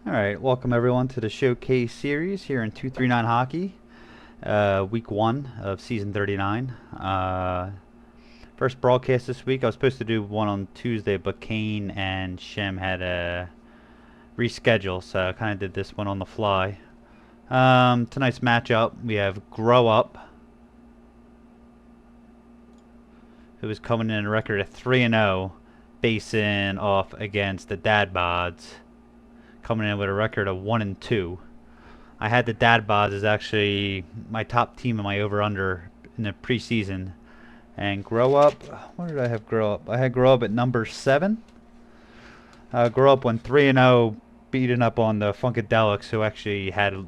Alright, welcome everyone to the Showcase series here in 239 Hockey, week 1 of season 39. First broadcast this week. I was supposed to do one on Tuesday, but Kane and Shem had a reschedule, so I kind of did this one on the fly. Tonight's matchup, we have Grow Up, who is coming in a record of 3-0, facing off against the Dad Bods, coming in with a record of 1-2. I had the Dad Bods as actually my top team in my over/under in the preseason. And Grow Up, what did I have Grow Up? I had Grow Up at number 7. Grow Up went 3-0, beating up on the Funkadelics, who actually had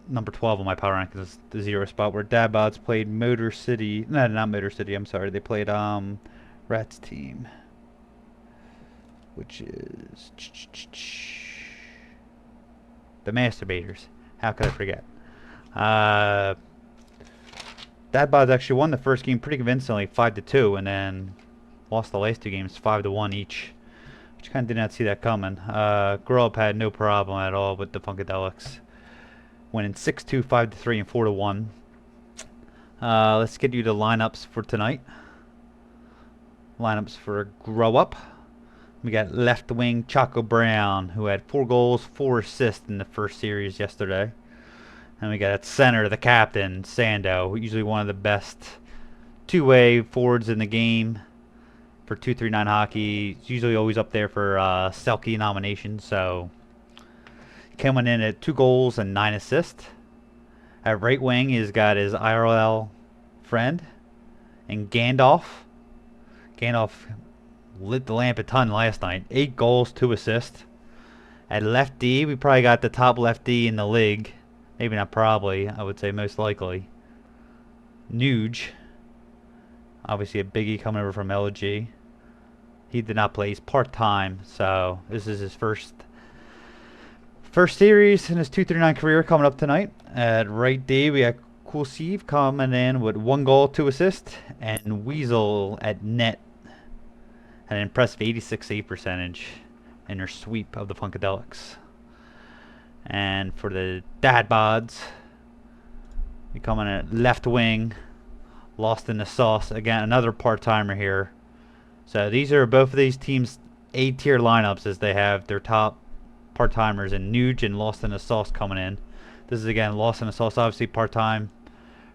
number 12 on my power rankings, the 0 spot, where Dad Bods played Motor City. No, not Motor City, I'm sorry. They played Rats team, which is the Masturbators. How could I forget? Dad Bods actually won the first game pretty convincingly, 5-2, and then lost the last two games 5-1 each, which kind of did not see that coming. Grow Up had no problem at all with the Funkadelics, winning 6-2, 5-3, and 4-1. Let's get you the lineups for tonight. Lineups for Grow Up. We got left wing Chaco Brown, who had 4 goals, 4 assists in the first series yesterday. And we got at center the captain, Sando, usually one of the best two-way forwards in the game for 239 Hockey. He's usually always up there for Selke nominations, so coming in at 2 goals and 9 assists. At right wing, he's got his IRL friend and Gandalf. Gandalf lit the lamp a ton last night. 8 goals, 2 assists. At left D, we probably got the top left D in the league. Maybe not probably, I would say most likely. Nuge. Obviously a biggie coming over from LG. He did not play. He's part-time, so this is his first series in his 239 career coming up tonight. At right D, we got Kulsiv coming in with 1 goal, 2 assists. And Weasel at net. Had an impressive 86 save percentage in her sweep of the Funkadelics. And for the Dad Bods, we come in at left wing, lost in the sauce. Again, another part-timer here. So these are both of these teams' A-tier lineups, as they have their top part-timers in Nuge and Lost in the Sauce coming in. This is, again, Lost in the Sauce, obviously part-time.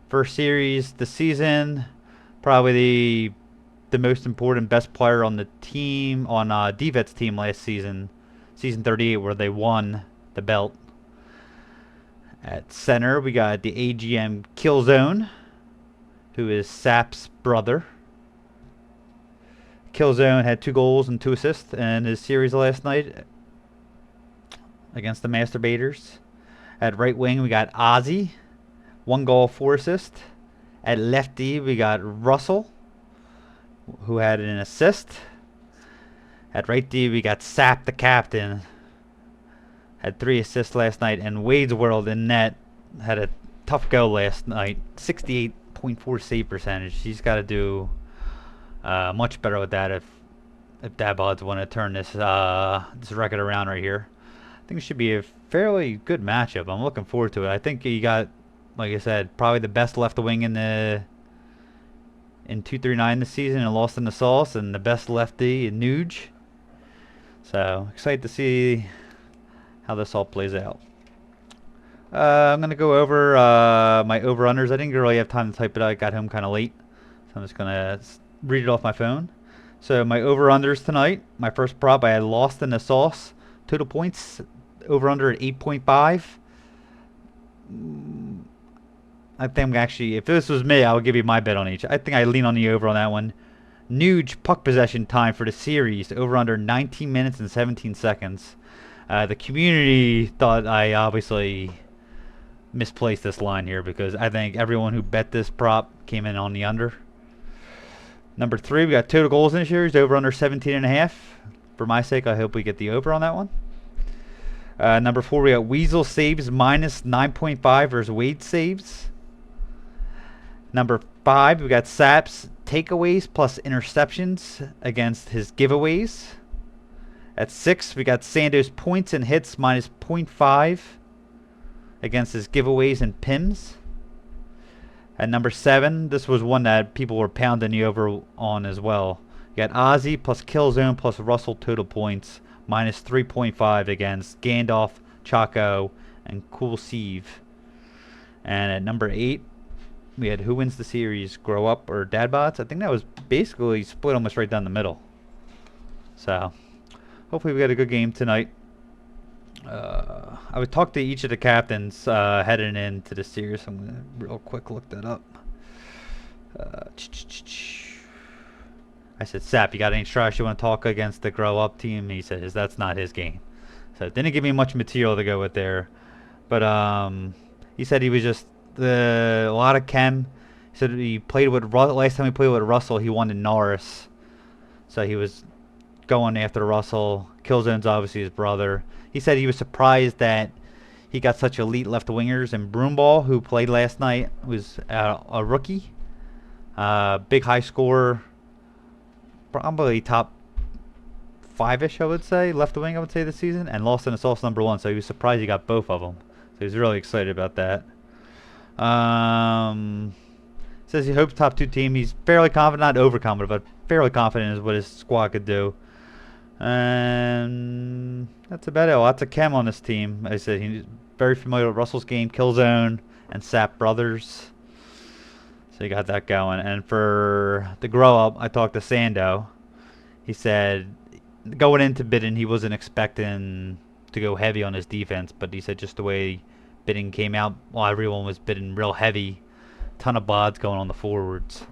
First series this season, probably the most important, best player on the team, on DVET's team last season, season 38, where they won the belt. At center, we got the AGM Killzone, who is Sap's brother. Killzone had 2 goals and 2 assists in his series last night against the Masturbators. At right wing, we got Ozzy, 1 goal, 4 assists. At lefty, we got Russell, who had an assist. At right D, we got Sap, the captain, had 3 assists last night. And Wade's World in net had a tough go last night, 68.4 save percentage. He's got to do much better with that if Dad Bods want to turn this record around right here. I think it should be a fairly good matchup. I'm looking forward to it. I think he got, like I said, probably the best left wing in 239 this season, and Lost in the Sauce, and the best lefty in Nuge. So excited to see how this all plays out. I'm gonna go over my over/unders. I didn't really have time to type it out. I got home kind of late, so I'm just gonna read it off my phone. So my over/unders tonight. My first prop, I had Lost in the Sauce. Total points over/under at 8.5. I think actually, if this was me, I would give you my bet on each. I think I lean on the over on that one. Nuge puck possession time for the series, over/under 19 minutes and 17 seconds. The community thought I obviously misplaced this line here, because I think everyone who bet this prop came in on the under. Number 3, we got total goals in the series, over/under 17.5. For my sake, I hope we get the over on that one. Number 4, we got Weasel saves minus 9.5 versus Wade saves. Number 5, we got Saps takeaways plus interceptions against his giveaways. At 6, we got Sandoz points and hits minus .5 against his giveaways and pims. At number 7, this was one that people were pounding the over on as well. You got Ozzy plus Killzone plus Russell total points minus 3.5 against Gandalf, Chaco, and Cool Steve. And at number 8, we had who wins the series, Grow Up or Dadbots. I think that was basically split almost right down the middle. So hopefully we got a good game tonight. I would talk to each of the captains heading into the series. I'm gonna real quick look that up. I said, Sap, you got any trash you want to talk against the Grow Up team? He says that's not his game. So it didn't give me much material to go with there. But he said he was just a lot of chem. He said he played with last time he played with Russell, he won in Norris. So he was going after Russell. Killzone's obviously his brother. He said he was surprised that he got such elite left wingers, and Broomball, who played last night, was a rookie. Big high scorer. Probably top 5-ish, I would say. Left wing, I would say, this season. And Lawson is also number 1, so he was surprised he got both of them. So he was really excited about that. Says he hopes top 2 team. He's fairly confident, not overconfident, but fairly confident is what his squad could do. And that's about it. Lots of chem on this team. I said he's very familiar with Russell's game, Killzone, and Sap Brothers. So you got that going. And for the Grow Up, I talked to Sando. He said going into bidding, he wasn't expecting to go heavy on his defense, but he said just the way bidding came out, well, everyone was bidding real heavy. Ton of bods going on the forwards.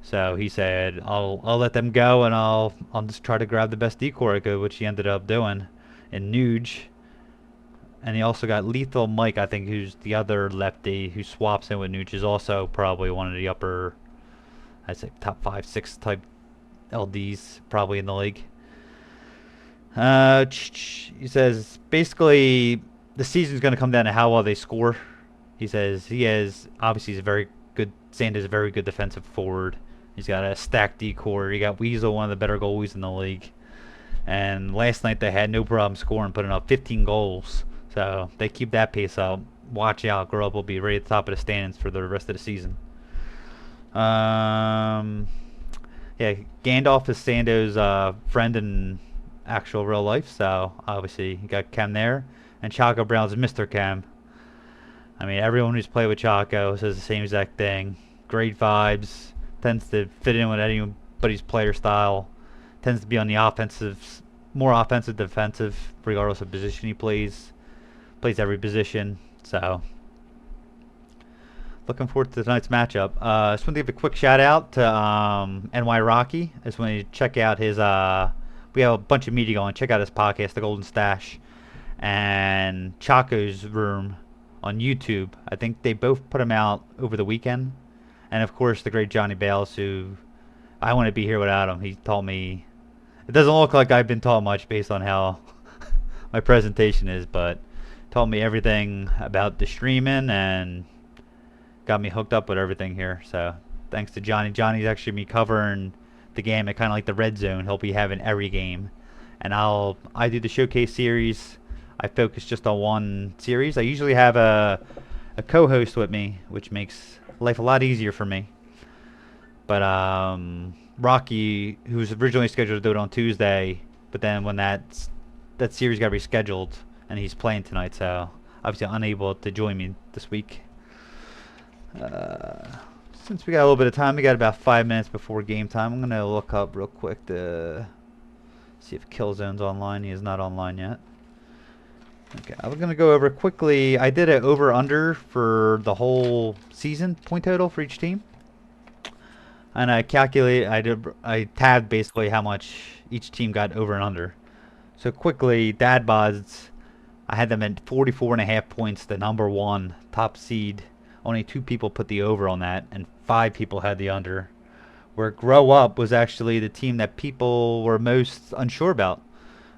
So he said, I'll let them go, and I'll just try to grab the best decor I could, which he ended up doing in Nuge. And he also got Lethal Mike, I think, who's the other lefty who swaps in with Nuge, is also probably one of the upper, I'd say, top 5, 6 type LDs probably in the league. He says, basically, the season's going to come down to how well they score. He says obviously he's a very good, Sanders, a very good defensive forward. He's got a stacked decor. He got Weasel, one of the better goalies in the league. And last night they had no problem scoring, putting up 15 goals. So they keep that pace up. Watch out, Grow Up will be right at the top of the standings for the rest of the season. Yeah, Gandalf is Sando's friend in actual real life, so obviously you got Chem there. And Chaco Brown's Mr. Chem. I mean, everyone who's played with Chaco says the same exact thing. Great vibes. Tends to fit in with anybody's player style. Tends to be on the offensive, more offensive, defensive, regardless of position he plays. Plays every position. So, looking forward to tonight's matchup. I just want to give a quick shout out to NY Rocky. I just want to check out his. We have a bunch of media going. Check out his podcast, The Golden Stash, and Chaco's Room on YouTube. I think they both put them out over the weekend. And of course, the great Johnny Bales, who I wouldn't be here without him. He taught me. It doesn't look like I've been taught much based on how my presentation is, but taught me everything about the streaming and got me hooked up with everything here. So thanks to Johnny. Johnny's actually me covering the game at kind of like the red zone. He'll be having every game, and I do the showcase series. I focus just on one series. I usually have a co-host with me, which makes life a lot easier for me. But Rocky, who was originally scheduled to do it on Tuesday, but then when that series got rescheduled, and he's playing tonight, so obviously unable to join me this week. Since we got a little bit of time, we got about 5 minutes before game time. I'm gonna look up real quick to see if Killzone's online. He is not online yet. Okay, I was gonna go over quickly. I did an over/under for the whole season point total for each team, and I tabbed basically how much each team got over and under. So quickly, Dad Bods, I had them at 44.5 points, the number 1 top seed. Only 2 people put the over on that, and 5 people had the under. Where Grow Up was actually the team that people were most unsure about.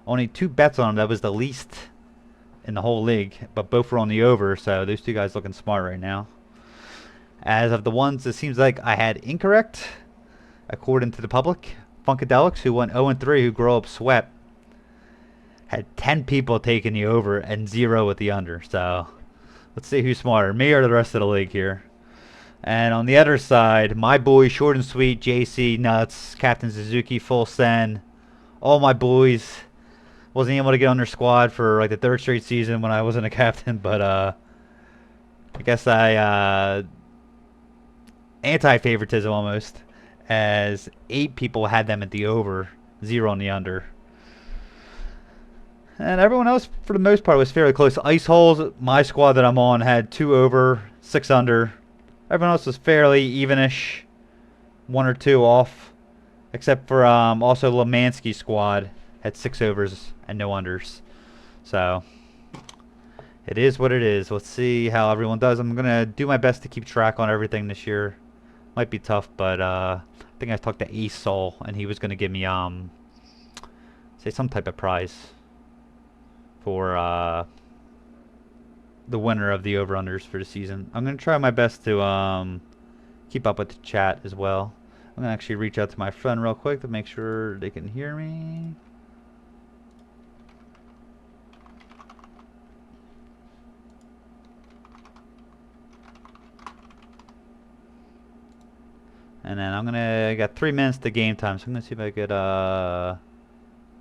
Only 2 bets on them. That was the least in the whole league, but both were on the over, so those 2 guys looking smart right now. As of the ones it seems like I had incorrect, according to the public, Funkadelics, who went 0-3, who Grow Up swept. had 10 people taking the over and 0 with the under. So let's see who's smarter, me or the rest of the league here. And on the other side, my boy Short and Sweet, JC Nuts, Captain Suzuki, Full Send, all my boys. Wasn't able to get on their squad for like the 3rd straight season when I wasn't a captain, but I guess I anti-favoritism almost, as 8 people had them at the over, 0 on the under. And everyone else, for the most part, was fairly close. Ice Holes, my squad that I'm on, had 2 over, 6 under. Everyone else was fairly evenish, 1 or 2 off, except for also Lemansky's squad had 6 overs and no unders. So it is what it is. Let's see how everyone does. I'm gonna do my best to keep track on everything this year. Might be tough, but I think I talked to Ace Soul, and he was gonna give me say some type of prize for the winner of the over-unders for the season. I'm gonna try my best to keep up with the chat as well. I'm gonna actually reach out to my friend real quick to make sure they can hear me. And then I got 3 minutes to game time, so I'm gonna see if I could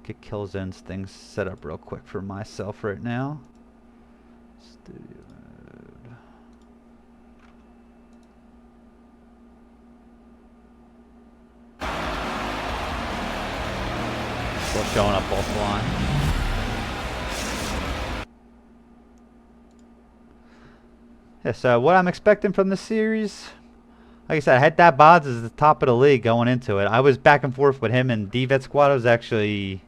get Killzone's things set up real quick for myself right now. Studio mode. Still showing up offline. Yeah, so what I'm expecting from this series, like I said, I had that Bods as the top of the league going into it. I was back and forth with him and DVET squad. I was actually,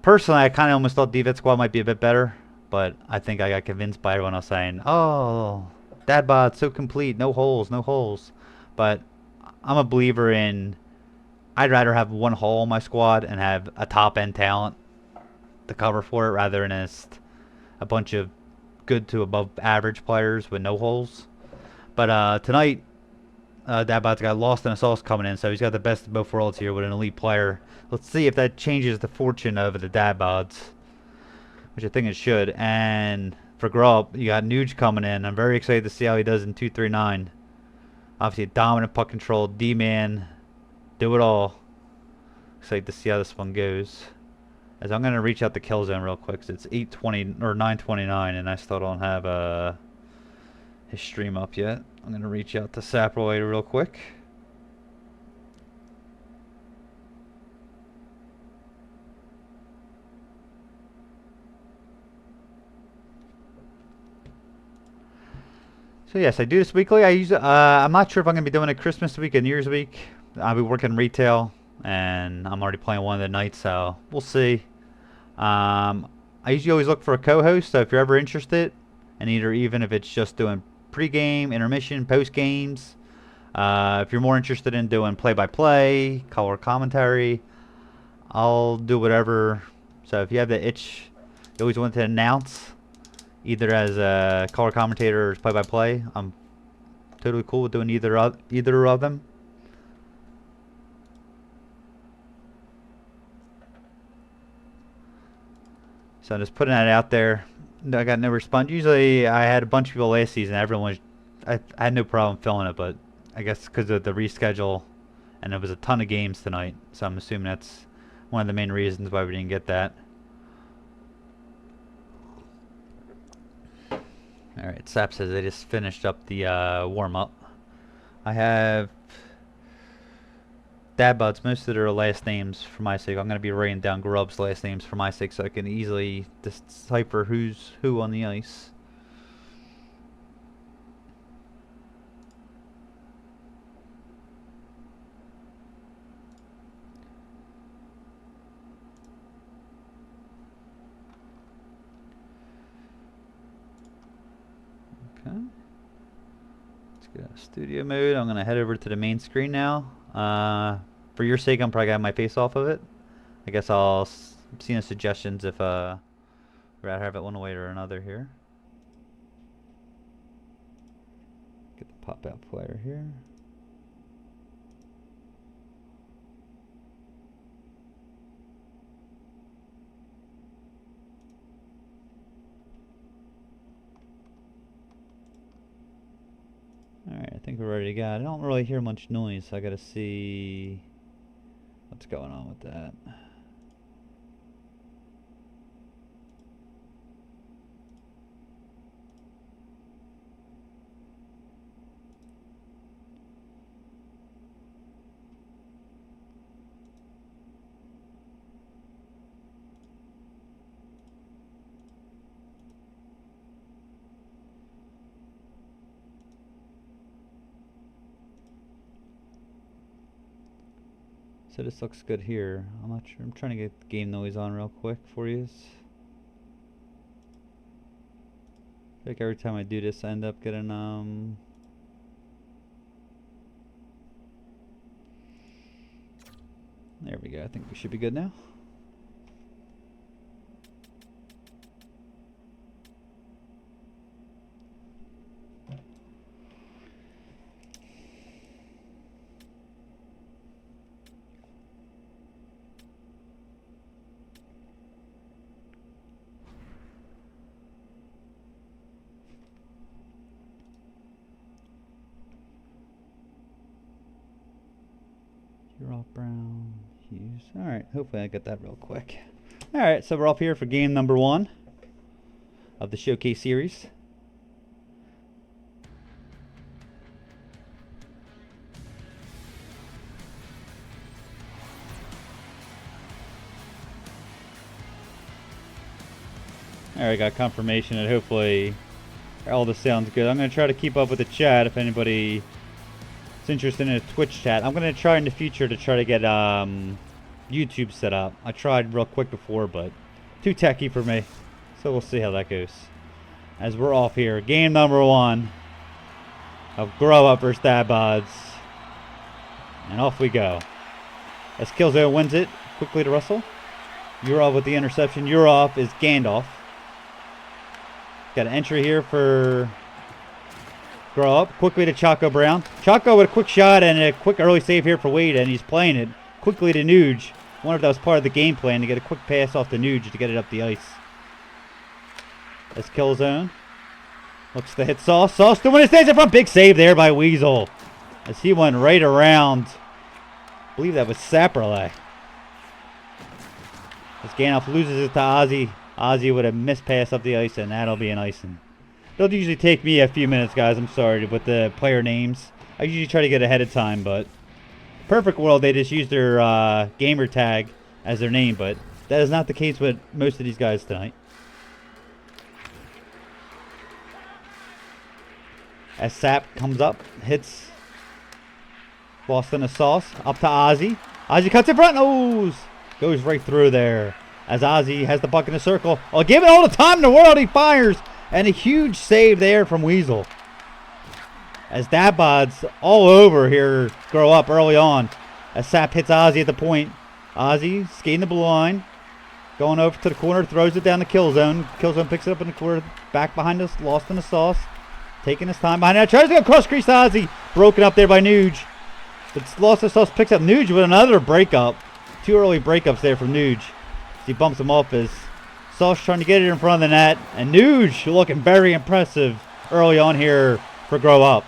personally, I kind of almost thought DVET squad might be a bit better, but I think I got convinced by everyone else saying, "Oh, that Bod's so complete, no holes, no holes." But I'm a believer in, I'd rather have 1 hole in my squad and have a top end talent to cover for it rather than just a bunch of good to above average players with no holes. But tonight, Dadbot's got Lost in a Sauce coming in, so he's got the best of both worlds here with an elite player. Let's see if that changes the fortune of the Dadbots, which I think it should. And for Grub, you got Nuge coming in. I'm very excited to see how he does in 239. Obviously, dominant puck control, D-man, do it all. Excited to see how this one goes. As I'm gonna reach out to Killzone real quick, 'cause it's 8:20 or 9:29, and I still don't have his stream up yet. I'm gonna reach out to Saproid real quick. So yes, I do this weekly. I'm not sure if I'm gonna be doing it Christmas week and New Year's week. I'll be working retail, and I'm already playing one of the nights, so we'll see. I usually always look for a co-host, so if you're ever interested, and even if it's just doing pre-game, intermission, post-games, if you're more interested in doing play-by-play, color commentary, I'll do whatever. So if you have the itch, you always want to announce, either as a color commentator or play-by-play, I'm totally cool with doing either of them. So I'm just putting that out there. I got no response. Usually I had a bunch of people last season. I had no problem filling it, but I guess because of the reschedule, and there was a ton of games tonight, so I'm assuming that's one of the main reasons why we didn't get that. Alright, Sap says they just finished up the warm-up. I have Dadbuds, most of their last names for my sake. I'm going to be writing down Grub's last names for my sake so I can easily decipher who's who on the ice. Okay. Let's get out of studio mode. I'm going to head over to the main screen now. For your sake, I'm probably going to have my face off of it. I guess I'll see no suggestions if rather have it one way or another here. Get the pop-out player here. think we're ready to go. I don't really hear much noise, so I gotta see what's going on with that. So this looks good here. I'm not sure. I'm trying to get the game noise on real quick for you. I feel like every time I do this, I end up getting There we go. I think we should be good now. You're off Brown, Hughes. Alright, hopefully I get that real quick. Alright, so we're up here for game number 1 of the Showcase Series. Alright, got confirmation that hopefully all this sounds good. I'm going to try to keep up with the chat if anybody interested in a Twitch chat. I'm gonna try in the future to try to get YouTube set up. I tried real quick before, but too techy for me. So we'll see how that goes. As we're off here, game number 1 of Grow Up vs. Dad-Bods, and off we go. As Killzone wins it quickly to Russell. Yurov with the interception. Yurov is Gandalf. Got an entry here for Grow Up quickly to Chaco Brown. Chaco with a quick shot and a quick early save here for Wade, and he's playing it quickly to Nuge. I wonder if that was part of the game plan to get a quick pass off to Nuge to get it up the ice. That's Killzone. Looks to hit Sauce. Sauce doing his things in front. Big save there by Weasel as he went right around. I believe that was Saprolay. As Gandalf loses it to Ozzy. Ozzy with a missed pass up the ice, and that'll be an icing. It'll usually take me a few minutes, guys. I'm sorry with the player names. I usually try to get ahead of time, but Perfect World, they just use their gamer tag as their name, but that is not the case with most of these guys tonight. As Sap comes up, hits Lost in the Sauce, up to Ozzy. Ozzy cuts in front, goes right through there. As Ozzy has the puck in the circle. Oh, give it all the time in the world, he fires. And a huge save there from Weasel. As Dad-Bods all over here Grow Up early on. As Sap hits Ozzy at the point. Ozzy skating the blue line. Going over to the corner, throws it down the Killzone. Killzone picks it up in the corner. Back behind us, Lost in the Sauce. Taking his time behind that. Tries to go cross crease to Ozzy. Broken up there by Nuge. But Lost in the Sauce picks up Nuge with another breakup. 2 early breakups there from Nuge. As he bumps him off as Sauce trying to get it in front of the net, and Nuge looking very impressive early on here for Grow Up.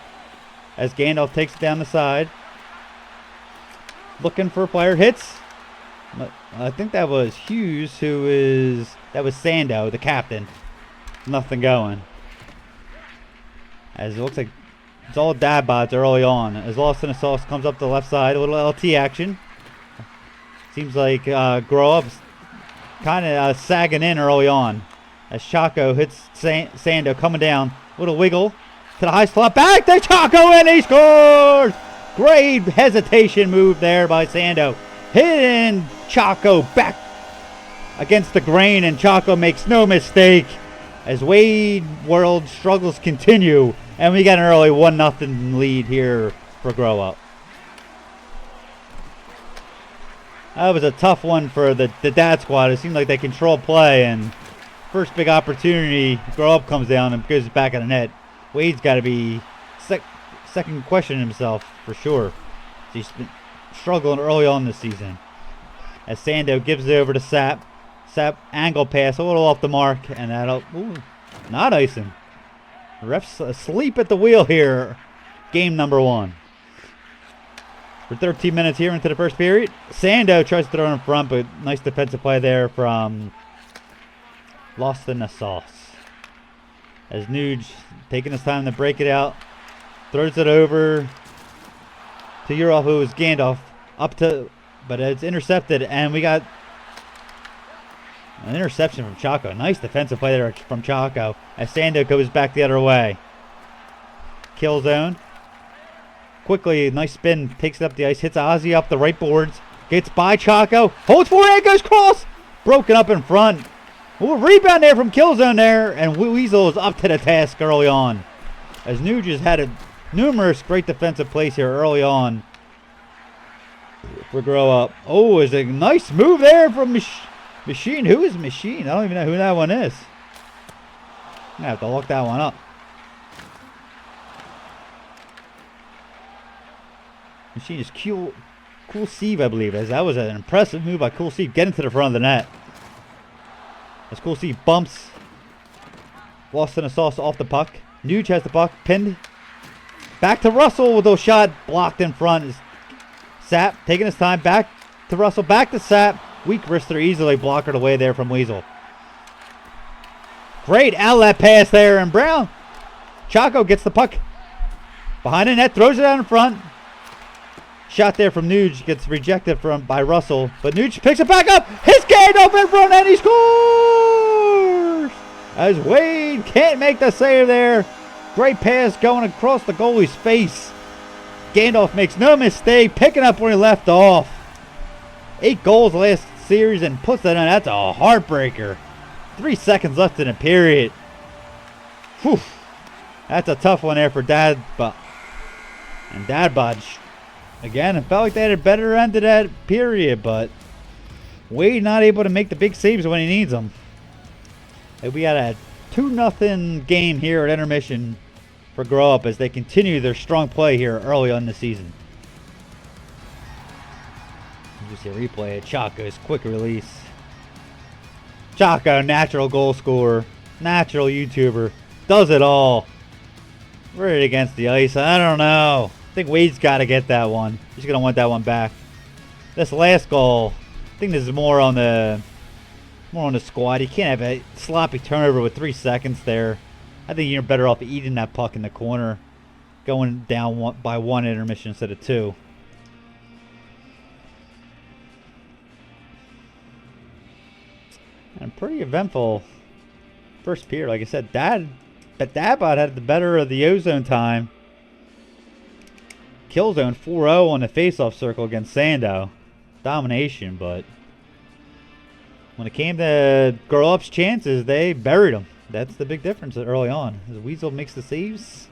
As Gandalf takes it down the side. Looking for a player, hits. I think that was Hughes that was Sando, the captain. Nothing going. As it looks like it's all Dad-Bods early on. As Lost in the Sauce comes up the left side, a little LT action. Seems like Grow Up's kind of sagging in early on. As Chaco hits Sando coming down. Little wiggle to the high slot. Back to Chaco and he scores! Great hesitation move there by Sando. Hitting Chaco back against the grain, and Chaco makes no mistake. As Wade World struggles continue, and we got an early 1-0 lead here for Grow Up. That was a tough one for the Dad Squad. It seemed like they controlled play, and first big opportunity, Grow Up comes down and goes back in the net. Wade's got to be second questioning himself for sure. He's been struggling early on this season. As Sando gives it over to Sap. Sap angle pass a little off the mark, and that'll not icing. The ref's asleep at the wheel here game number 1. For 13 minutes here into the first period. Sando tries to throw in front, but nice defensive play there from Lost in the Sauce. As Nuge taking his time to break it out. Throws it over to Urov, who is Gandalf. Up to, but it's intercepted, and we got an interception from Chaco. Nice defensive play there from Chaco as Sando goes back the other way. Kill zone. Quickly, nice spin, takes it up the ice, hits Ozzy up the right boards, gets by Chaco, holds forward, goes cross, broken up in front. Ooh, rebound there from Killzone there, and Weasel is up to the task early on. As Nuge has had numerous great defensive plays here early on for Grow Up. Oh, is a nice move there from Machine. Who is Machine? I don't even know who that one is. I'm going to have to look that one up. Machine is Cool Steve, I believe. As that was an impressive move by Cool Steve. Getting to the front of the net. As Cool Steve bumps Lost in the Sauce off the puck. Nuge has the puck pinned. Back to Russell with a shot blocked in front. Is Sapp taking his time. Back to Russell. Back to Sapp. Weak wrister easily blockered away there from Weasel. Great outlet pass there. And Brown. Chaco gets the puck behind the net. Throws it out in front. Shot there from Nuge gets rejected by Russell, but Nuge picks it back up. His game up in front and he scores! As Wade can't make the save there. Great pass going across the goalie's face. Gandalf makes no mistake, picking up where he left off. 8 goals last series and puts that on. That's a heartbreaker. 3 seconds left in the period. Whew. That's a tough one there for Dadbod. And Dadbod. Again, it felt like they had a better end to that period, but Wade not able to make the big saves when he needs them. And we got a 2-0 game here at intermission for Grow Up as they continue their strong play here early on in the season. You see a replay of Chaco's quick release. Chaco, natural goal scorer, natural YouTuber, does it all. Right against the ice, I don't know. I think Wade's got to get that one. He's going to want that one back. This last goal, I think this is more on the squad. You can't have a sloppy turnover with 3 seconds there. I think you're better off eating that puck in the corner, going down by 1 intermission instead of 2. And pretty eventful first period. Like I said, Dadbod had the better of the ozone time. Killzone 4-0 on the face-off circle against Sando. Domination, but when it came to Grow Up's chances, they buried them. That's the big difference early on. As Weasel makes the saves.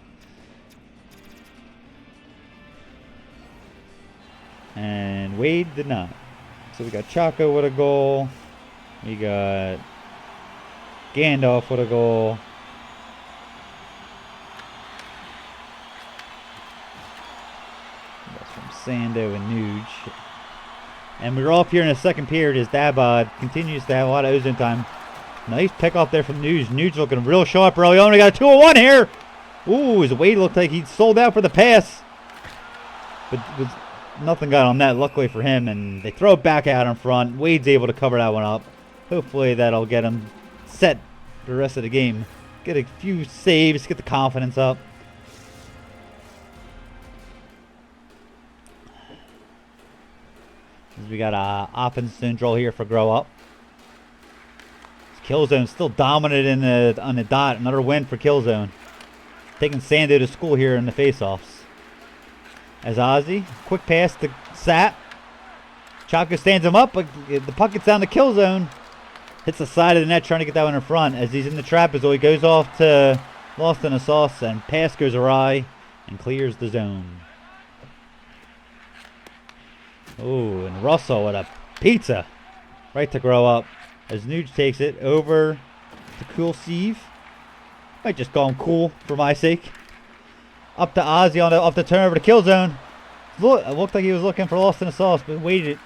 And Wade did not. So we got Chaco with a goal. We got Gandalf with a goal. Sando and Nuge. And we're off here in the second period as Dadbod continues to have a lot of ozone time. Nice pick off there from Nuge. Nuge looking real sharp early on. We got a 2-on-1 here. Ooh, as Wade looked like he sold out for the pass. But nothing got on that, luckily for him. And they throw it back out in front. Wade's able to cover that one up. Hopefully that'll get him set for the rest of the game. Get a few saves, get the confidence up. We got a offense control here for Grow Up. Killzone still dominant on the dot. Another win for Killzone. Taking Sando to school here in the faceoffs. As Ozzy, quick pass to Sapp. Chaco stands him up, but the puck gets down the Killzone. Hits the side of the net trying to get that one in front. As he's in the trap, as he goes off to Lost in the Sauce, and pass goes awry and clears the zone. Oh, and Russell with a pizza right to Grow Up as Nuge takes it over to Cool Steve. Might just call him Cool for my sake. Up to Ozzy off the turnover to Killzone. It looked like he was looking for Lost in the Sauce, but waited.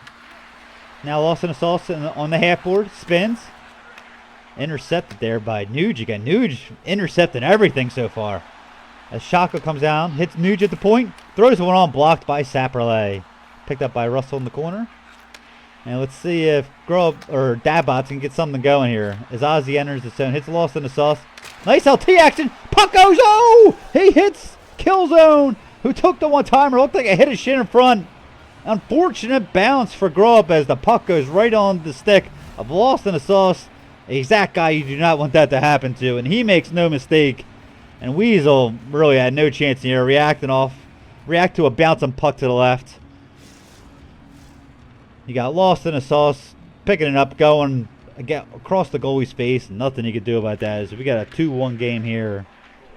Now Lost in the Sauce on the half board. Spins. Intercepted there by Nuge again. Nuge intercepting everything so far. As Shaka comes down, hits Nuge at the point, throws one on, blocked by Saperle. Picked up by Russell in the corner. And let's see if Dabots can get something going here. As Ozzy enters the zone, hits Lost in the Sauce. Nice LT action. Puck goes, oh! He hits Killzone, who took the one-timer. Looked like it hit his shin in front. Unfortunate bounce for Grow Up as the puck goes right on the stick of Lost in the Sauce. A exact guy you do not want that to happen to, and he makes no mistake. And Weasel really had no chance here, react to a bouncing puck to the left. You got Lost in the Sauce, picking it up, going again across the goalie's face. Nothing you could do about that. As we got a 2-1 game here.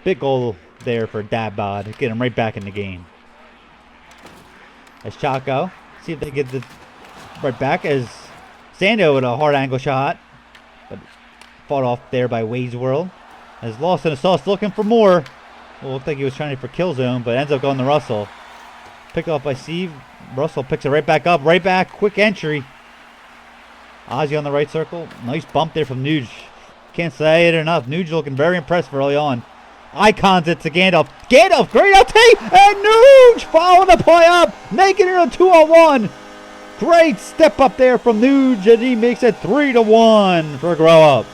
Big goal there for Dabod. Get him right back in the game. As Chaco, see if they get the right back as Sando with a hard angle shot, but fought off there by Wade's World. As Lost in the Sauce looking for more. Well, looked like he was trying for kill zone, but ends up going to Russell. Picked up by Steve. Russell picks it right back up, right back, quick entry. Ozzy on the right circle. Nice bump there from Nuge. Can't say it enough. Nuge looking very impressive early on. Icons it to Gandalf. Gandalf, great LT, and Nuge following the play up, making it a 2-on-1. Great step up there from Nuge, and he makes it 3-1 for Grow Up.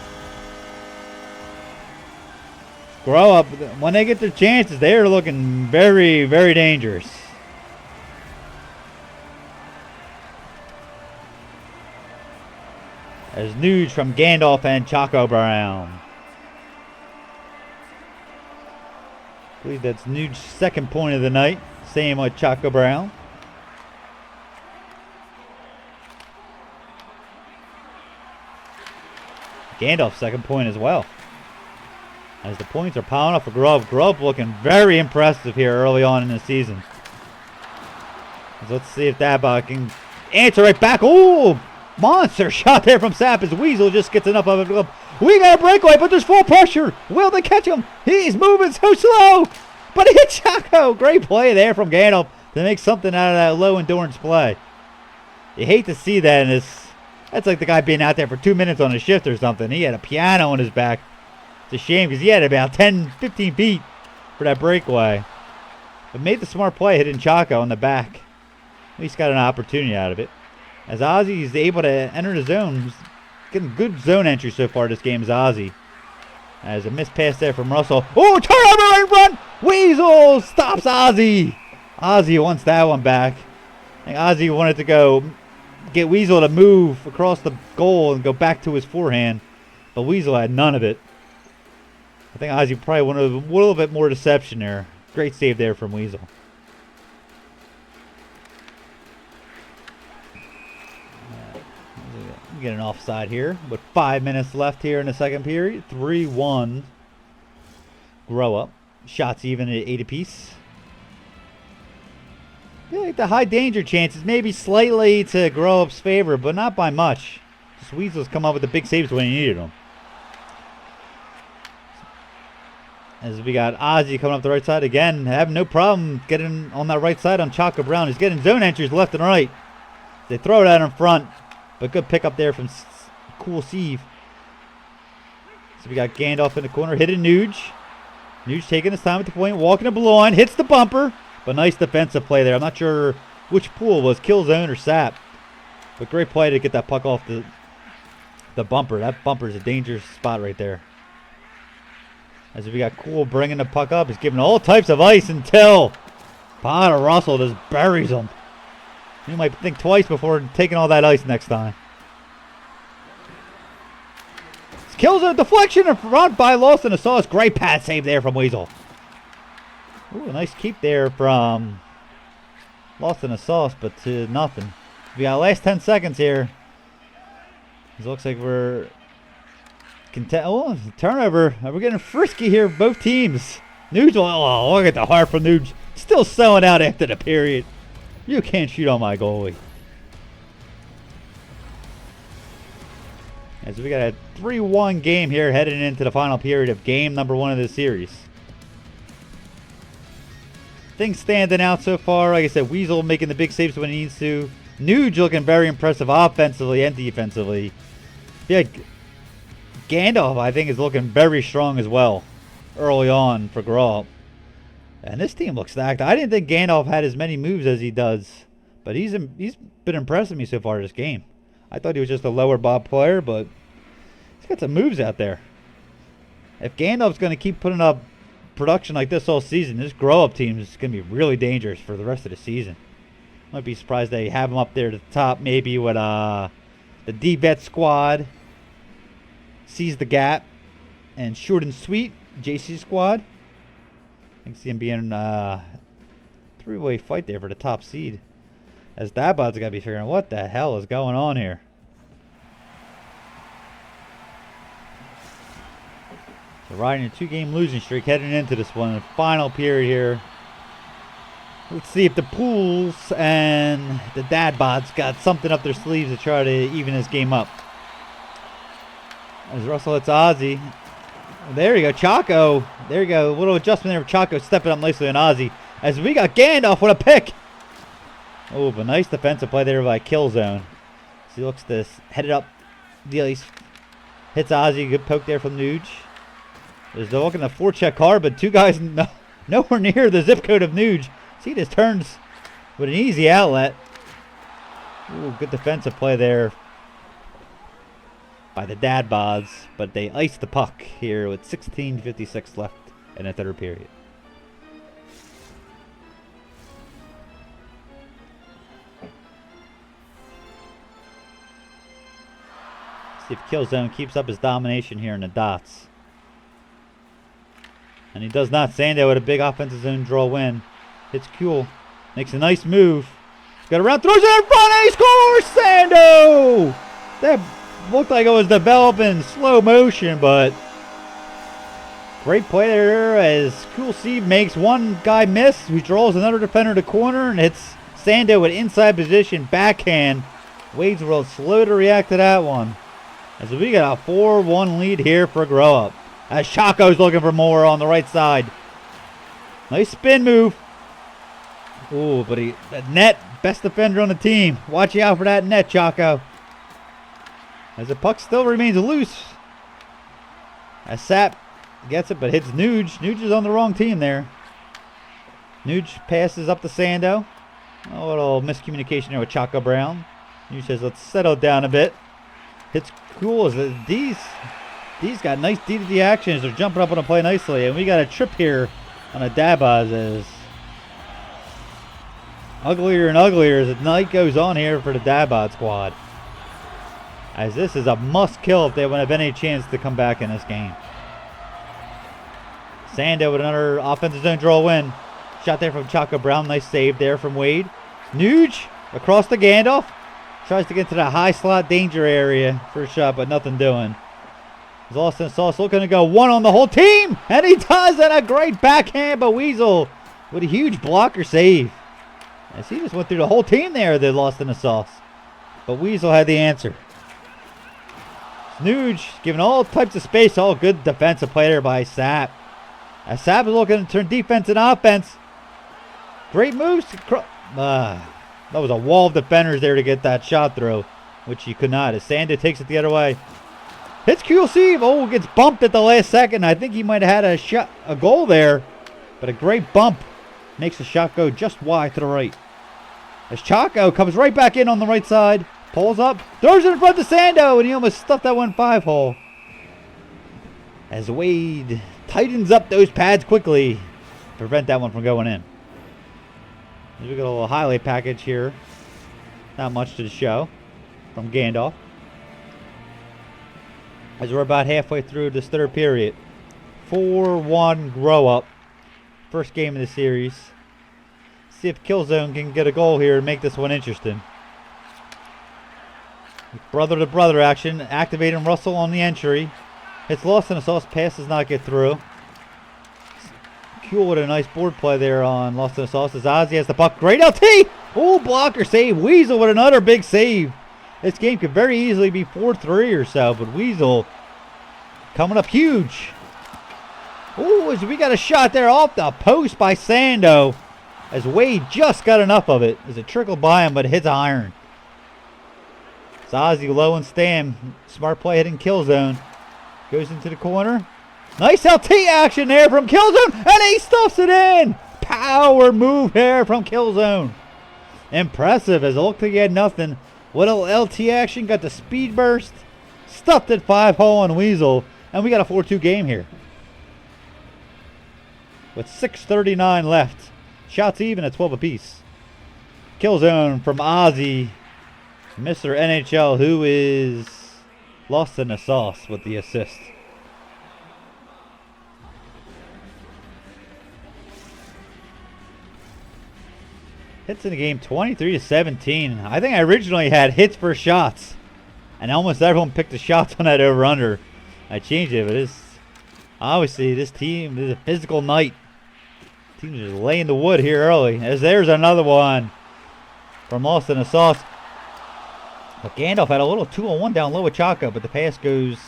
Grow Up, when they get their chances, they're looking very, very dangerous. As Nuge from Gandalf and Chaco Brown. I believe that's Nuge's second point of the night. Same with Chaco Brown. Gandalf's second point as well. As the points are piling up for Grub. Grub looking very impressive here early on in the season. So let's see if that can answer right back. Oh, monster shot there from Sap as Weasel just gets enough of it. We got a breakaway, but there's full pressure. Will they catch him? He's moving so slow, but he hit Chaco. Great play there from Gandalf to make something out of that low endurance play. You hate to see that, and that's like the guy being out there for 2 minutes on a shift or something. He had a piano on his back. It's a shame because he had about 10, 15 feet for that breakaway. But made the smart play hitting Chaco on the back. At least got an opportunity out of it. As Ozzy is able to enter the zone. He's getting good zone entry so far this game is Ozzy. As a missed pass there from Russell. Oh, turnover right in front! Weasel stops Ozzy. Ozzy wants that one back. I think Ozzy wanted to get Weasel to move across the goal and go back to his forehand. But Weasel had none of it. I think Ozzy probably wanted a little bit more deception there. Great save there from Weasel. Get an offside here with 5 minutes left here in the second period. 3-1. Grow Up. Shots even at 8 apiece. I feel like the high danger chances maybe slightly to Grow Up's favor, but not by much. Just Weasel's come up with the big saves when he needed them. As we got Ozzy coming up the right side again, having no problem getting on that right side on Chaco Brown. He's getting zone entries left and right. They throw it out in front, but good pick up there from Cool Steve. So we got Gandalf in the corner, hitting Nuge. Nuge taking his time at the point, walking the blue line, hits the bumper, but nice defensive play there. I'm not sure which pool was, Killzone or Sap, but great play to get that puck off the bumper. That bumper is a dangerous spot right there. As we got Cool bringing the puck up. He's giving all types of ice until Potter Russell just buries him. You might think twice before taking all that ice next time. Kills a deflection in front by Lost in the Sauce. Great pad save there from Weasel. Ooh, a nice keep there from Lost in the Sauce, but to nothing. We got last 10 seconds here. It looks like we're... Oh, turnover. We're getting frisky here, both teams. Nuge, oh, look at the heart from Nuge. Still selling out after the period. You can't shoot on my goalie. As we got a 3-1 game here heading into the final period of game number 1 of the series. Things standing out so far. Like I said, Weasel making the big saves when he needs to. Nuge looking very impressive offensively and defensively. Yeah, Gandalf, I think, is looking very strong as well early on for Grow Up. And this team looks stacked. I didn't think Gandalf had as many moves as he does. But he's been impressing me so far this game. I thought he was just a lower Bob player, but he's got some moves out there. If Gandalf's going to keep putting up production like this all season, this grow-up team is going to be really dangerous for the rest of the season. Might be surprised they have him up there at the top, maybe with the D-Vet squad, Sees the Gap, and Short and Sweet, JC squad. I can see him being three-way fight there for the top seed. As Dabod's got to be figuring, what the hell is going on here? So riding a 2-game losing streak heading into this one. The final period here. Let's see if the Pools and the Dadbots got something up their sleeves to try to even this game up. As Russell hits Ozzy. There you go, Chaco. There you go. A little adjustment there with Chaco stepping up nicely on Ozzy. As we got Gandalf with a pick. Oh, but nice defensive play there by Killzone. So he looks to head it up the ice. Hits Ozzy. Good poke there from Nuge. There's the looking at a forecheck hard, but two guys nowhere near the zip code of Nuge. See, he just turns with an easy outlet. Ooh, good defensive play there by the Dadbods, but they ice the puck here with 16:56 left in the third period. See if Killzone keeps up his domination here in the dots. And he does not. Sando with a big offensive zone draw win. Hits Kuhl. Makes a nice move. Got around, throws it in front, and he scores! Sando! That looked like it was developing slow motion, but great play there as Cool Steve makes one guy miss. He draws another defender to corner and hits Sando with inside position backhand. Wade's World slow to react to that one. As we got a 4-1 lead here for Grow Up. As Chaco's looking for more on the right side. Nice spin move. Ooh, but that net, best defender on the team. Watch out for that net, Chaco. As the puck still remains loose. As Sap gets it, but hits Nuge. Nuge is on the wrong team there. Nuge passes up to Sando. A little miscommunication there with Chaco Brown. Nuge says, let's settle down a bit. Hits Cool as these got nice D-to-D actions. They're jumping up on a play nicely. And we got a trip here on a Dabaz as uglier and uglier as the night goes on here for the Dabod squad. As this is a must-kill if they want to have any chance to come back in this game. Sando with another offensive zone draw win. Shot there from Chaco Brown. Nice save there from Wade. Nuge across the Gandalf. Tries to get to the high slot danger area for a shot, but nothing doing. As Austin Sauce looking to go one on the whole team. And he does, and a great backhand by Weasel with a huge blocker save. As he just went through the whole team there, they lost in the sauce. But Weasel had the answer. Nuge giving all types of space. All good defensive play there by Sap. As Sap is looking to turn defense and offense. Great moves. That was a wall of defenders there to get that shot through, which he could not. As Sando takes it the other way. Hits QC. Oh, gets bumped at the last second. I think he might have had a goal there. But a great bump makes the shot go just wide to the right. As Chaco comes right back in on the right side. Pulls up. Throws it in front of Sando. And he almost stuffed that 1-5 hole. As Wade tightens up those pads quickly to prevent that one from going in. We got a little highlight package here. Not much to the show from Gandalf. As we're about halfway through this third period. 4-1 Grow Up. First game of the series. See if Killzone can get a goal here and make this one interesting. Brother to brother action. Activating Russell on the entry. It's lost in the sauce. Pass does not get through. Kuhl with a nice board play there on Lost in the Sauce as Ozzy has the puck. Great LT! Oh, blocker save. Weasel with another big save. This game could very easily be 4-3 or so, but Weasel coming up huge. Oh, as we got a shot there off the post by Sando. As Wade just got enough of it. As it trickled by him, but it hits iron. It's Ozzy low and Stam. Smart play hitting Killzone. Goes into the corner. Nice LT action there from Killzone, and he stuffs it in. power move here from Killzone. Impressive as it looked like he had nothing. What a little LT action. Got the speed burst. Stuffed it 5-hole on Weasel. And we got a 4-2 game here. With 6:39 left. Shots even at 12 apiece. Killzone from Ozzy. Mr. NHL, who is lost in the sauce with the assist. Hits in the game 23-17. I think I originally had hits per shots. And almost everyone picked the shots on that over-under. I changed it, but it's obviously this team is a physical night. Team's just laying the wood here early. As there's another one from Lost in the Sauce. But Gandalf had a little 2-on-1 down low with Chaco, but the pass goes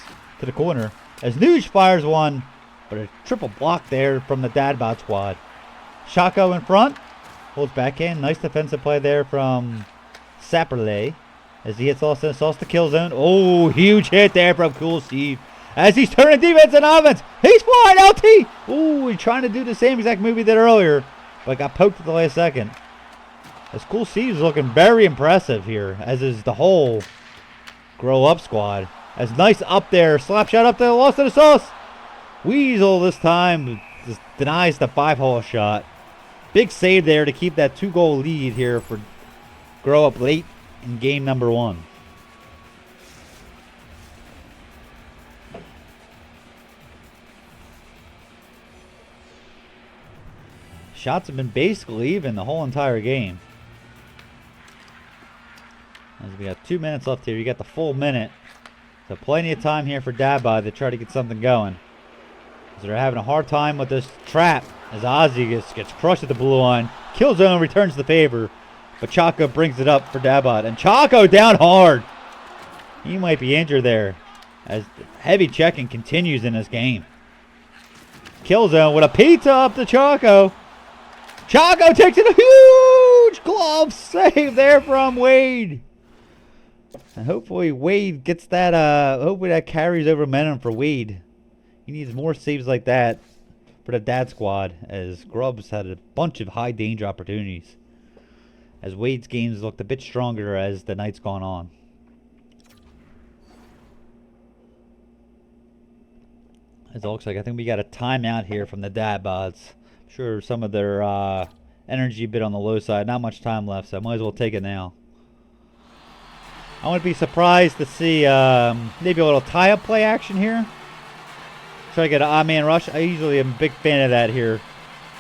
to the corner. As Nuge fires one, but a triple block there from the Dadbot squad. Chaco in front. Holds back in. Nice defensive play there from Saperle. As he hits Lost in the Sauce to Killzone. Oh, huge hit there from Cool Steve. As he's turning defense and offense. He's flying LT. Oh, he's trying to do the same exact move he did earlier. But got poked at the last second. As Cool Steve's looking very impressive here. As is the whole Grow Up squad. As nice up there. Slap shot up there. Lost in the Sauce. Weasel this time just denies the 5-hole shot. Big save there to keep that 2-goal lead here for Grow Up late in game number 1. Shots have been basically even the whole entire game. As we got 2 minutes left here, you got the full minute. So plenty of time here for Daba to try to get something going. As they're having a hard time with this trap. As Ozzy gets crushed at the blue line. Killzone returns the favor. But Chaco brings it up for Dabot. And Chaco down hard. He might be injured there. As heavy checking continues in this game. Killzone with a pizza up to Chaco. Chaco takes it. A huge glove save there from Wade. And hopefully Wade gets that. Hopefully that carries over momentum for Wade. He needs more saves like that for the Dad squad, as Grubbs had a bunch of high danger opportunities. As Wade's games looked a bit stronger as the night's gone on. As it looks like, I think we got a timeout here from the Dad bots. I'm sure some of their energy a bit on the low side. Not much time left, so I might as well take it now. I wouldn't be surprised to see maybe a little tie-up play action here. Try to get an odd man rush. I usually am a big fan of that here.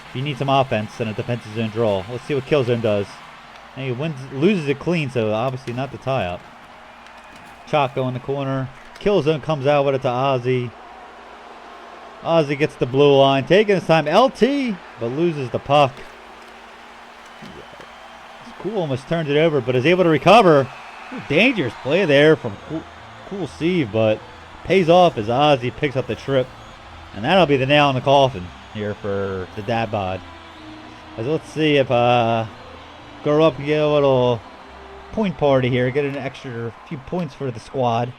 If you need some offense and a defensive zone draw. Let's see what Killzone does. And he loses it clean, so obviously not the tie-up. Chaco in the corner. Killzone comes out with it to Ozzy. Ozzy gets the blue line. Taking his time. LT, but loses the puck. Cool almost turns it over, but is able to recover. Dangerous play there from Cool Steve, but pays off as Ozzy picks up the trip. And that'll be the nail in the coffin here for the Dad bod. As let's see if Grow Up can get a little point party here. Get an extra few points for the squad.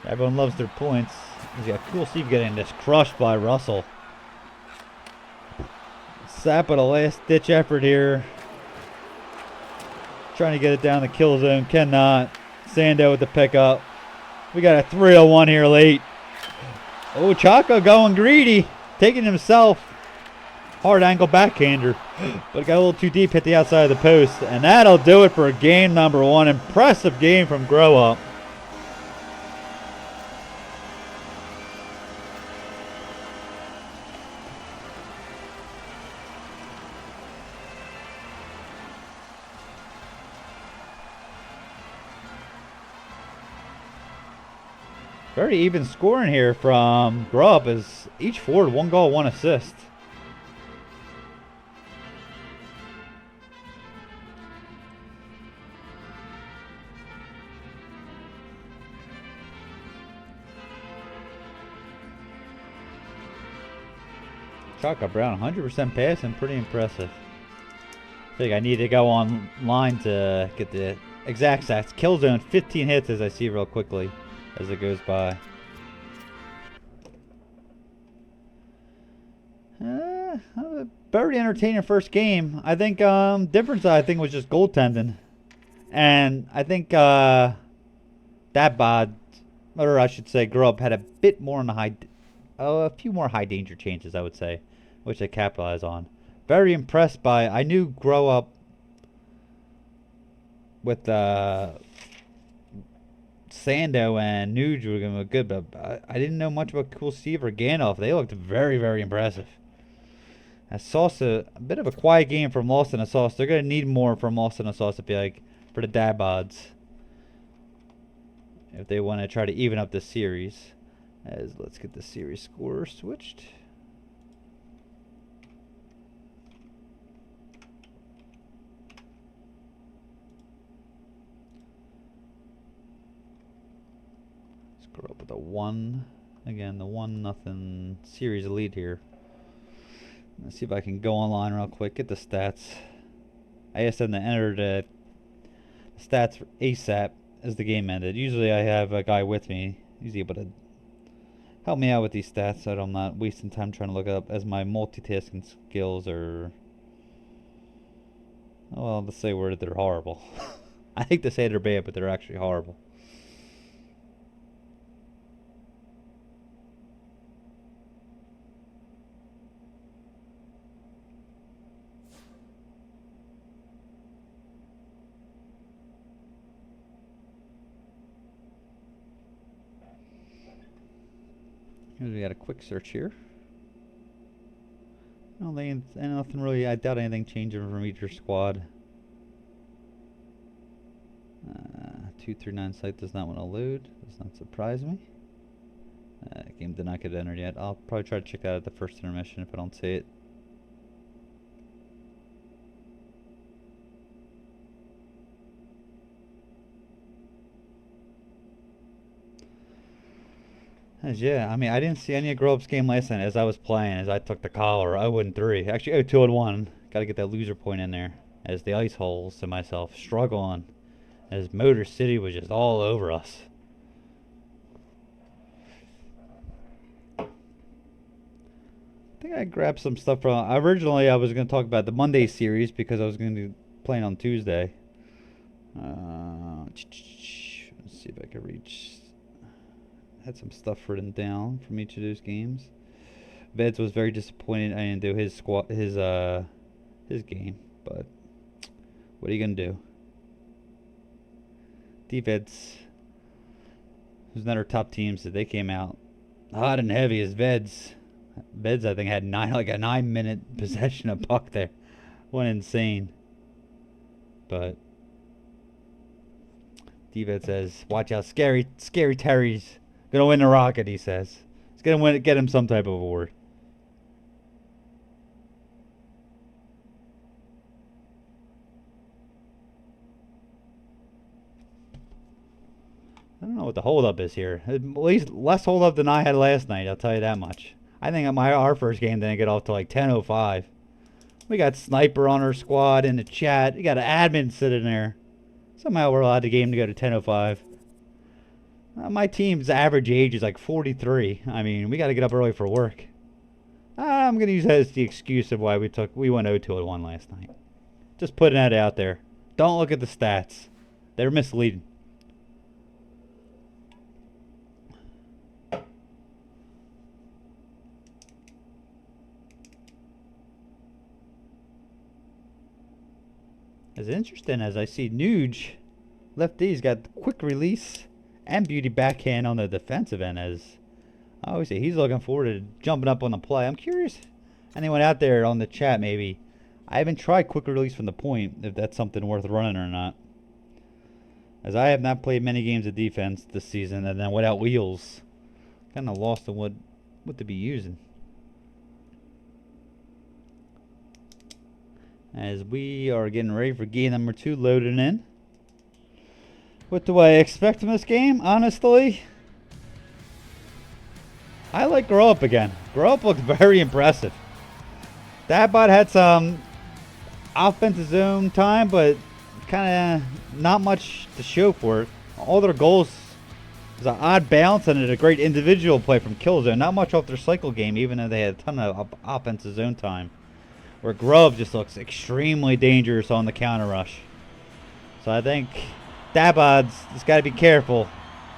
Everyone loves their points. He's got Cool Steve getting this crushed by Russell. Sap at a last ditch effort here. Trying to get it down the kill zone. Cannot. Sando with the pickup. We got a 3-0-1 here late. Oh, Chaco going greedy. Taking himself. Hard angle backhander. But got a little too deep. Hit the outside of the post. And that'll do it for game number 1. Impressive game from Grow Up. Very even scoring here from Grow Up as each forward 1 goal, 1 assist. Chaco Brown 100% passing, pretty impressive. I think I need to go online to get the exact stats. Killzone 15 hits as I see real quickly as it goes by. A very entertaining first game. I think difference I think was just goaltending, and I think that bod, or I should say, Grub had a bit more on the high, a few more high danger chances, I would say, which they capitalized on. Very impressed by. I knew Grow Up with Sando and Nuge were going to look good, but I didn't know much about Cool Steve or Gandalf. They looked very, very impressive. Sauce, a bit of a quiet game from Lost in a Sauce. They're going to need more from Lost in a Sauce, I feel like, for the dab odds, if they want to try to even up this series. Let's get the series score switched. Screw up with a 1. Again, the 1-0 series lead here. Let's see if I can go online real quick, get the stats. I asked them to enter the stats ASAP as the game ended. Usually I have a guy with me. He's able to help me out with these stats so that I'm not wasting time trying to look it up, as my multitasking skills are, well, let's say they're horrible. I hate to say they're bad, but they're actually horrible. We got a quick search here. I don't think nothing really. I doubt anything changing from each squad. 239 site does not want to load. Does not surprise me. Game did not get entered yet. I'll probably try to check that at the first intermission if I don't see it. Yeah, I mean, I didn't see any of Grove's game last night as I was playing, as I took the collar. 0-3. Actually, 0-2-1. Got to get that loser point in there. As the ice holes to myself, struggling. As Motor City was just all over us. I think I grabbed some stuff from. Originally, I was going to talk about the Monday series because I was going to be playing on Tuesday. Let's see if I can reach. Had some stuff written down from each of those games. Veds was very disappointed I didn't do his game, but what are you gonna do? D-Veds, who's not our top teams, they came out hot and heavy as Veds. Veds, I think, had a 9-minute possession of puck there. Went insane. But D-Veds says, "Watch out, scary Terry's gonna win the Rocket," he says. He's gonna get him some type of award. I don't know what the holdup is here. At least less holdup than I had last night, I'll tell you that much. I think our first game didn't get off till like 10:05. We got Sniper on our squad in the chat. We got an admin sitting there. Somehow we're allowed the game to go to 10:05. My team's average age is like 43. I mean, we got to get up early for work. I'm going to use that as the excuse of why we went 0-2-1 last night. Just putting that out there. Don't look at the stats. They're misleading. As interesting as I see Nuge, lefty's got quick release and beauty backhand on the defensive end. As I always say, he's looking forward to jumping up on the play. I'm curious, anyone out there on the chat maybe, I haven't tried quick release from the point, if that's something worth running or not. As I have not played many games of defense this season, and then without wheels, kind of lost on what to be using. As we are getting ready for game number 2 loading in. What do I expect from this game? Honestly, I like Grow Up again. Grow Up looked very impressive. Dadbot had some offensive zone time, but kind of not much to show for it. All their goals It was an odd balance and a great individual play from Killzone. Not much off their cycle game, even though they had a ton of offensive zone time. Where Grove just looks extremely dangerous on the counter rush. So I think Dabod's just got to be careful.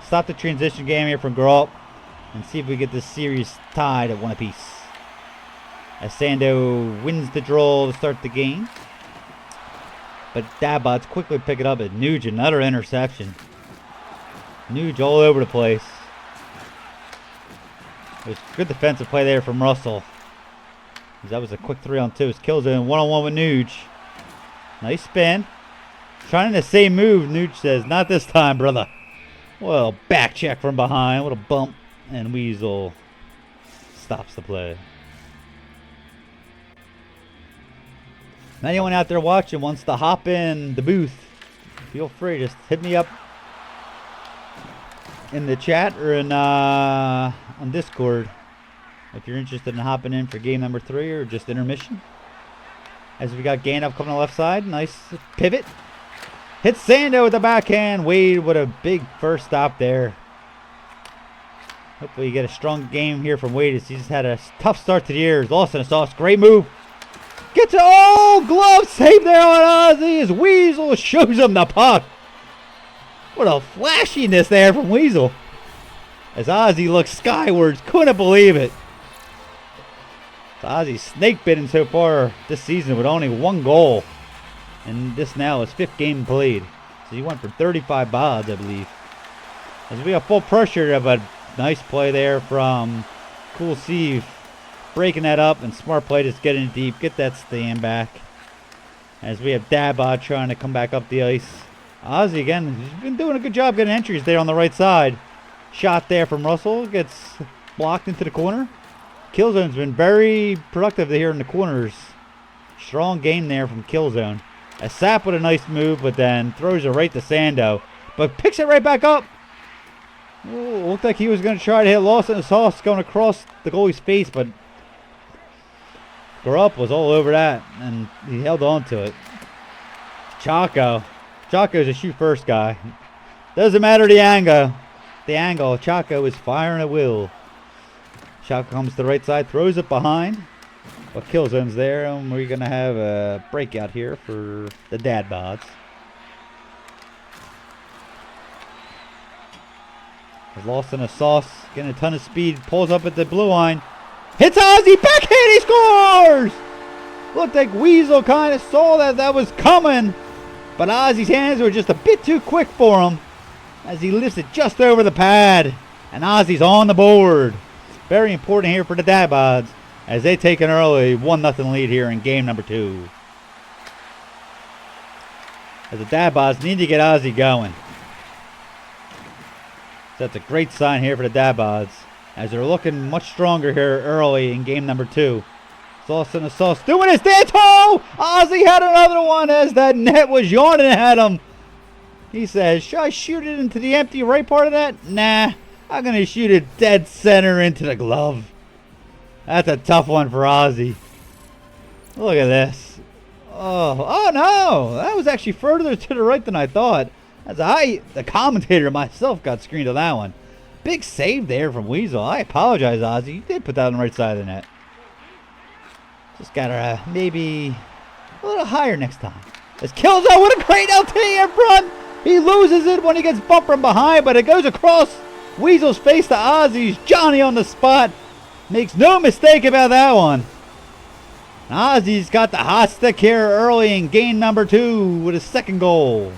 Stop the transition game here from Grove and see if we get this series tied at 1 apiece. As Sando wins the draw to start the game. But Dabod's quickly pick it up at Nuge, another interception. Nuge all over the place. It was good defensive play there from Russell. That was a quick 3-on-2. It's Killzone one-on-one with Nuge. Nice spin. Trying the same move. Nuge says, not this time, brother. Well, back check from behind. What a bump. And Weasel stops the play. Anyone out there watching wants to hop in the booth, feel free. Just hit me up in the chat or in on Discord if you're interested in hopping in for game number 3 or just intermission. As we got Gandalf coming on the left side. Nice pivot. Hits Sando with the backhand. Wade with a big first stop there. Hopefully you get a strong game here from Wade. He just had a tough start to the year. Lawson Sauce, great move. Gets it. Oh, glove save there on Ozzy as Weasel shows him the puck. What a flashiness there from Weasel. As Ozzy looks skywards. Couldn't believe it. So Ozzy's snake bitten so far this season with only 1 goal. And this now is 5th game played. So he went for 35 bods, I believe. As we have full pressure of a nice play there from Cool Steve. Breaking that up and smart play, just getting it deep. Get that stand back. As we have Dabod trying to come back up the ice. Ozzy again, he's been doing a good job getting entries there on the right side. Shot there from Russell. Gets blocked into the corner. Killzone's been very productive here in the corners. Strong game there from Killzone. A Sap with a nice move, but then throws it right to Sando. But picks it right back up. Ooh, looked like he was going to try to hit Lawson Sauce going across the goalie's face, but Garup was all over that, and he held on to it. Chaco's a shoot first guy. Doesn't matter the angle. Chaco is firing at will. Chaco comes to the right side, throws it behind. But Killzone's there, and we're going to have a breakout here for the Dadbods. Lawson Sauce getting a ton of speed, pulls up at the blue line. Hits Ozzy, backhand, he scores! Looked like Weasel kind of saw that was coming, but Ozzy's hands were just a bit too quick for him as he lifts it just over the pad, and Ozzy's on the board. Very important here for the Dadbods as they take an early 1-0 lead here in game number 2. As the Dadbods need to get Ozzy going. So that's a great sign here for the Dadbods, as they're looking much stronger here early in game number 2. Sauce in the Sauce doing his dance. Oh! Ozzy had another one as that net was yawning at him. He says, should I shoot it into the empty right part of that? Nah, I'm going to shoot it dead center into the glove. That's a tough one for Ozzy. Look at this. Oh no! That was actually further to the right than I thought. As the commentator myself got screened on that one. Big save there from Weasel. I apologize, Ozzy. You did put that on the right side of the net. Just gotta maybe a little higher next time. As Killzone with a great LT in front. He loses it when he gets bumped from behind, but it goes across Weasel's face to Ozzy's. Johnny on the spot. Makes no mistake about that one. Ozzy's got the hot stick here early in game number 2 with his 2nd goal.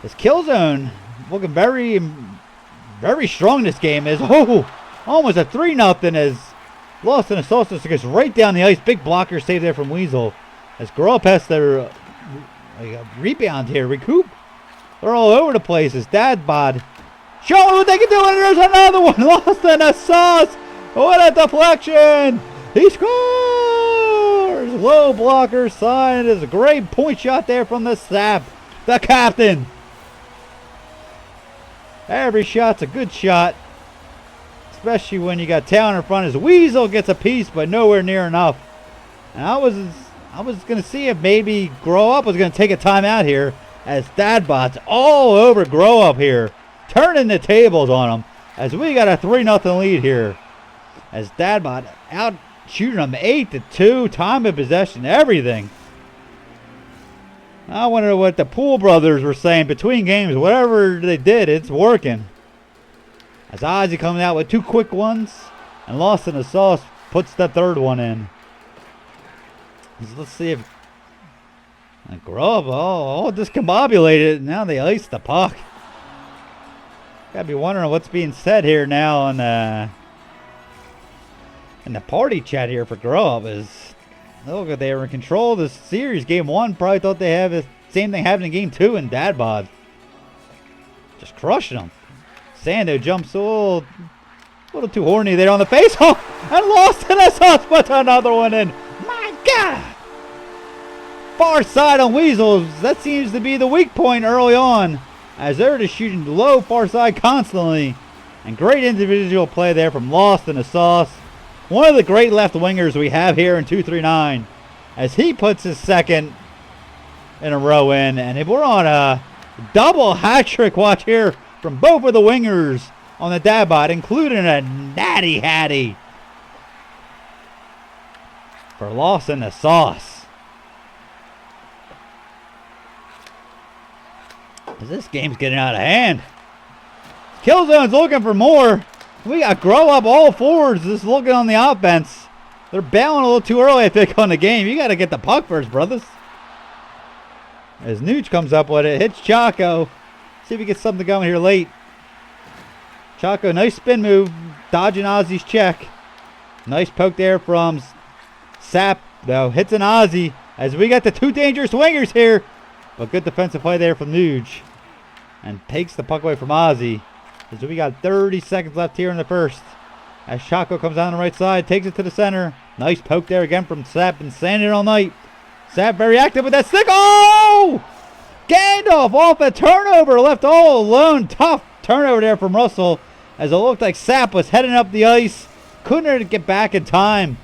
This Killzone looking very, very strong this game. Is almost a 3-0 as Lawson Sauce gets right down the ice. Big blocker save there from Weasel. As Garup has their rebound here, recoup. They're all over the place. As Dadbod showing what they can do, and there's another one. Lawson Sauce. What a deflection! He scores! Low blocker sign. It is a great point shot there from the Sap, the captain. Every shot's a good shot, especially when you got talent in front. As Weasel gets a piece, but nowhere near enough. And I was going to see if maybe Grow Up was going to take a timeout here, as Dadbot's all over Grow Up here. turning the tables on them as we got a 3-0 lead here. As Dadbot out shooting them 8-2, time of possession, everything. I wonder what the Poole brothers were saying between games. Whatever they did, it's working. As Ozzy comes out with 2 quick ones, and Lost in the Sauce puts the 3rd one in. Let's see if Grub, all discombobulated. Now they ice the puck. Gotta be wondering what's being said here now on in the party chat here for Grub. Is look, they were in control of the series. Game 1, probably thought they have the same thing happening in Game 2 in Dadbod. Just crushing them. Sando jumps a little too horny there on the face. Oh, and Lost in the Sauce puts another one in. My God! Far side on Weasels. That seems to be the weak point early on, as they're just shooting low far side constantly. And great individual play there from Lost in the Sauce. One of the great left wingers we have here in 239, as he puts his 2nd in a row in. And if we're on a double hat trick watch here from both of the wingers on the Dadbot, including a natty hattie for Lost in the Sauce. This game's getting out of hand. Killzone's looking for more. We got Grow Up all forwards just looking on the offense. They're bailing a little too early, I think, on the game. You got to get the puck first, brothers. As Nooch comes up with it, hits Chaco. See if he gets something going here late. Chaco, nice spin move, dodging Ozzy's check. Nice poke there from Sap, though. Hits an Ozzy, as we got the 2 dangerous wingers here. But good defensive play there from Nuge. And takes the puck away from Ozzy. As we got 30 seconds left here in the first. As Chaco comes down the right side, takes it to the center. Nice poke there again from Sap, and sanding all night. Sap very active with that stick. Oh! Gandalf off a turnover, left all alone. Tough turnover there from Russell, as it looked like Sap was heading up the ice. Couldn't get back in time.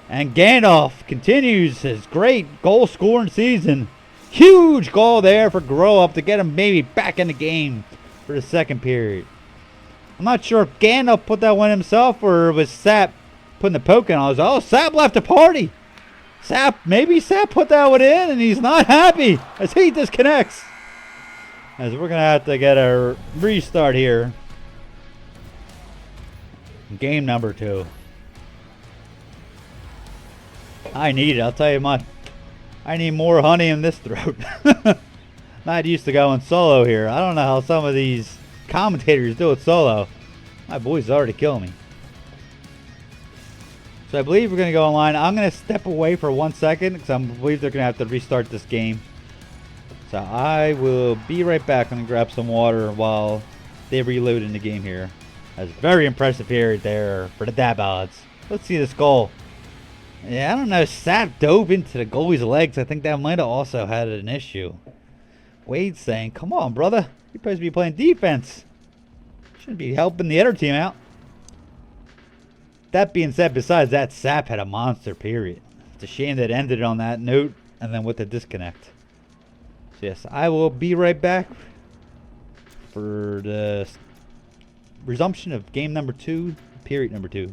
And Gandalf continues his great goal scoring season. Huge goal there for Grow Up to get him maybe back in the game for the 2nd period. I'm not sure if Gandalf put that one himself or was Sap putting the poke in. I was, oh, Sap left the party. Maybe Sap put that one in and he's not happy as he disconnects. As we're going to have to get a restart here. Game number 2. I need it. I'll tell you what. I need more honey in this throat. Not used to going solo here. I don't know how some of these commentators do it solo. My boy's already killing me. So I believe we're going to go online. I'm going to step away for 1 second because I believe they're going to have to restart this game. So I will be right back. I'm going to grab some water while they reload in the game here. That's very impressive here there for the Dadbods. Let's see this goal. Yeah, I don't know. Sap dove into the goalie's legs. I think that might have also had an issue. Wade's saying, come on, brother. You're supposed to be playing defense. Shouldn't be helping the other team out. That being said, besides that, Sap had a monster period. It's a shame that it ended on that note and then with the disconnect. So yes, I will be right back for the resumption of game number 2, period number 2.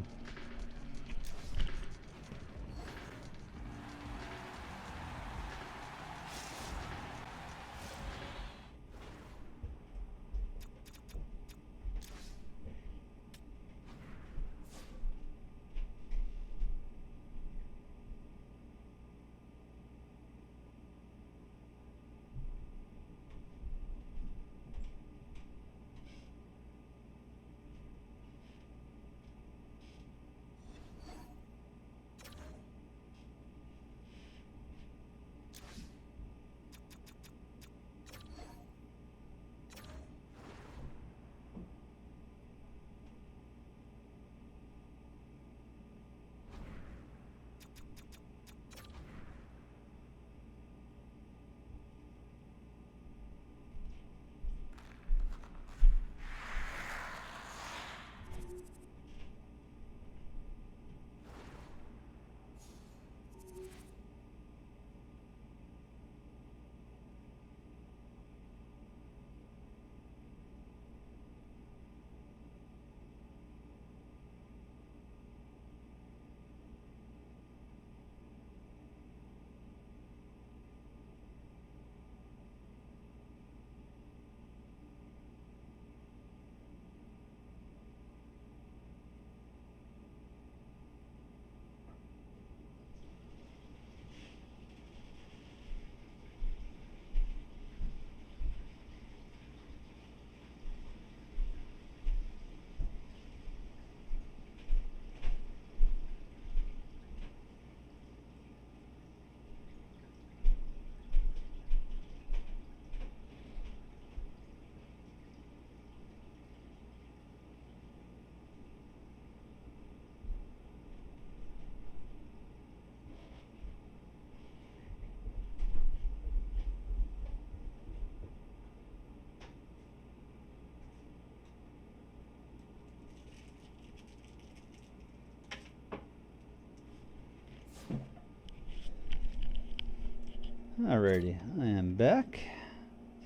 Alrighty, I am back.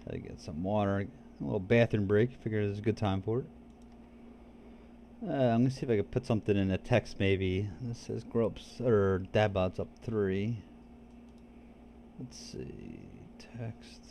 Gotta get some water, a little bathroom break. Figure this is a good time for it. I'm gonna see if I can put something in the text maybe. This says Grubs or Dadbods up 3. Let's see, text.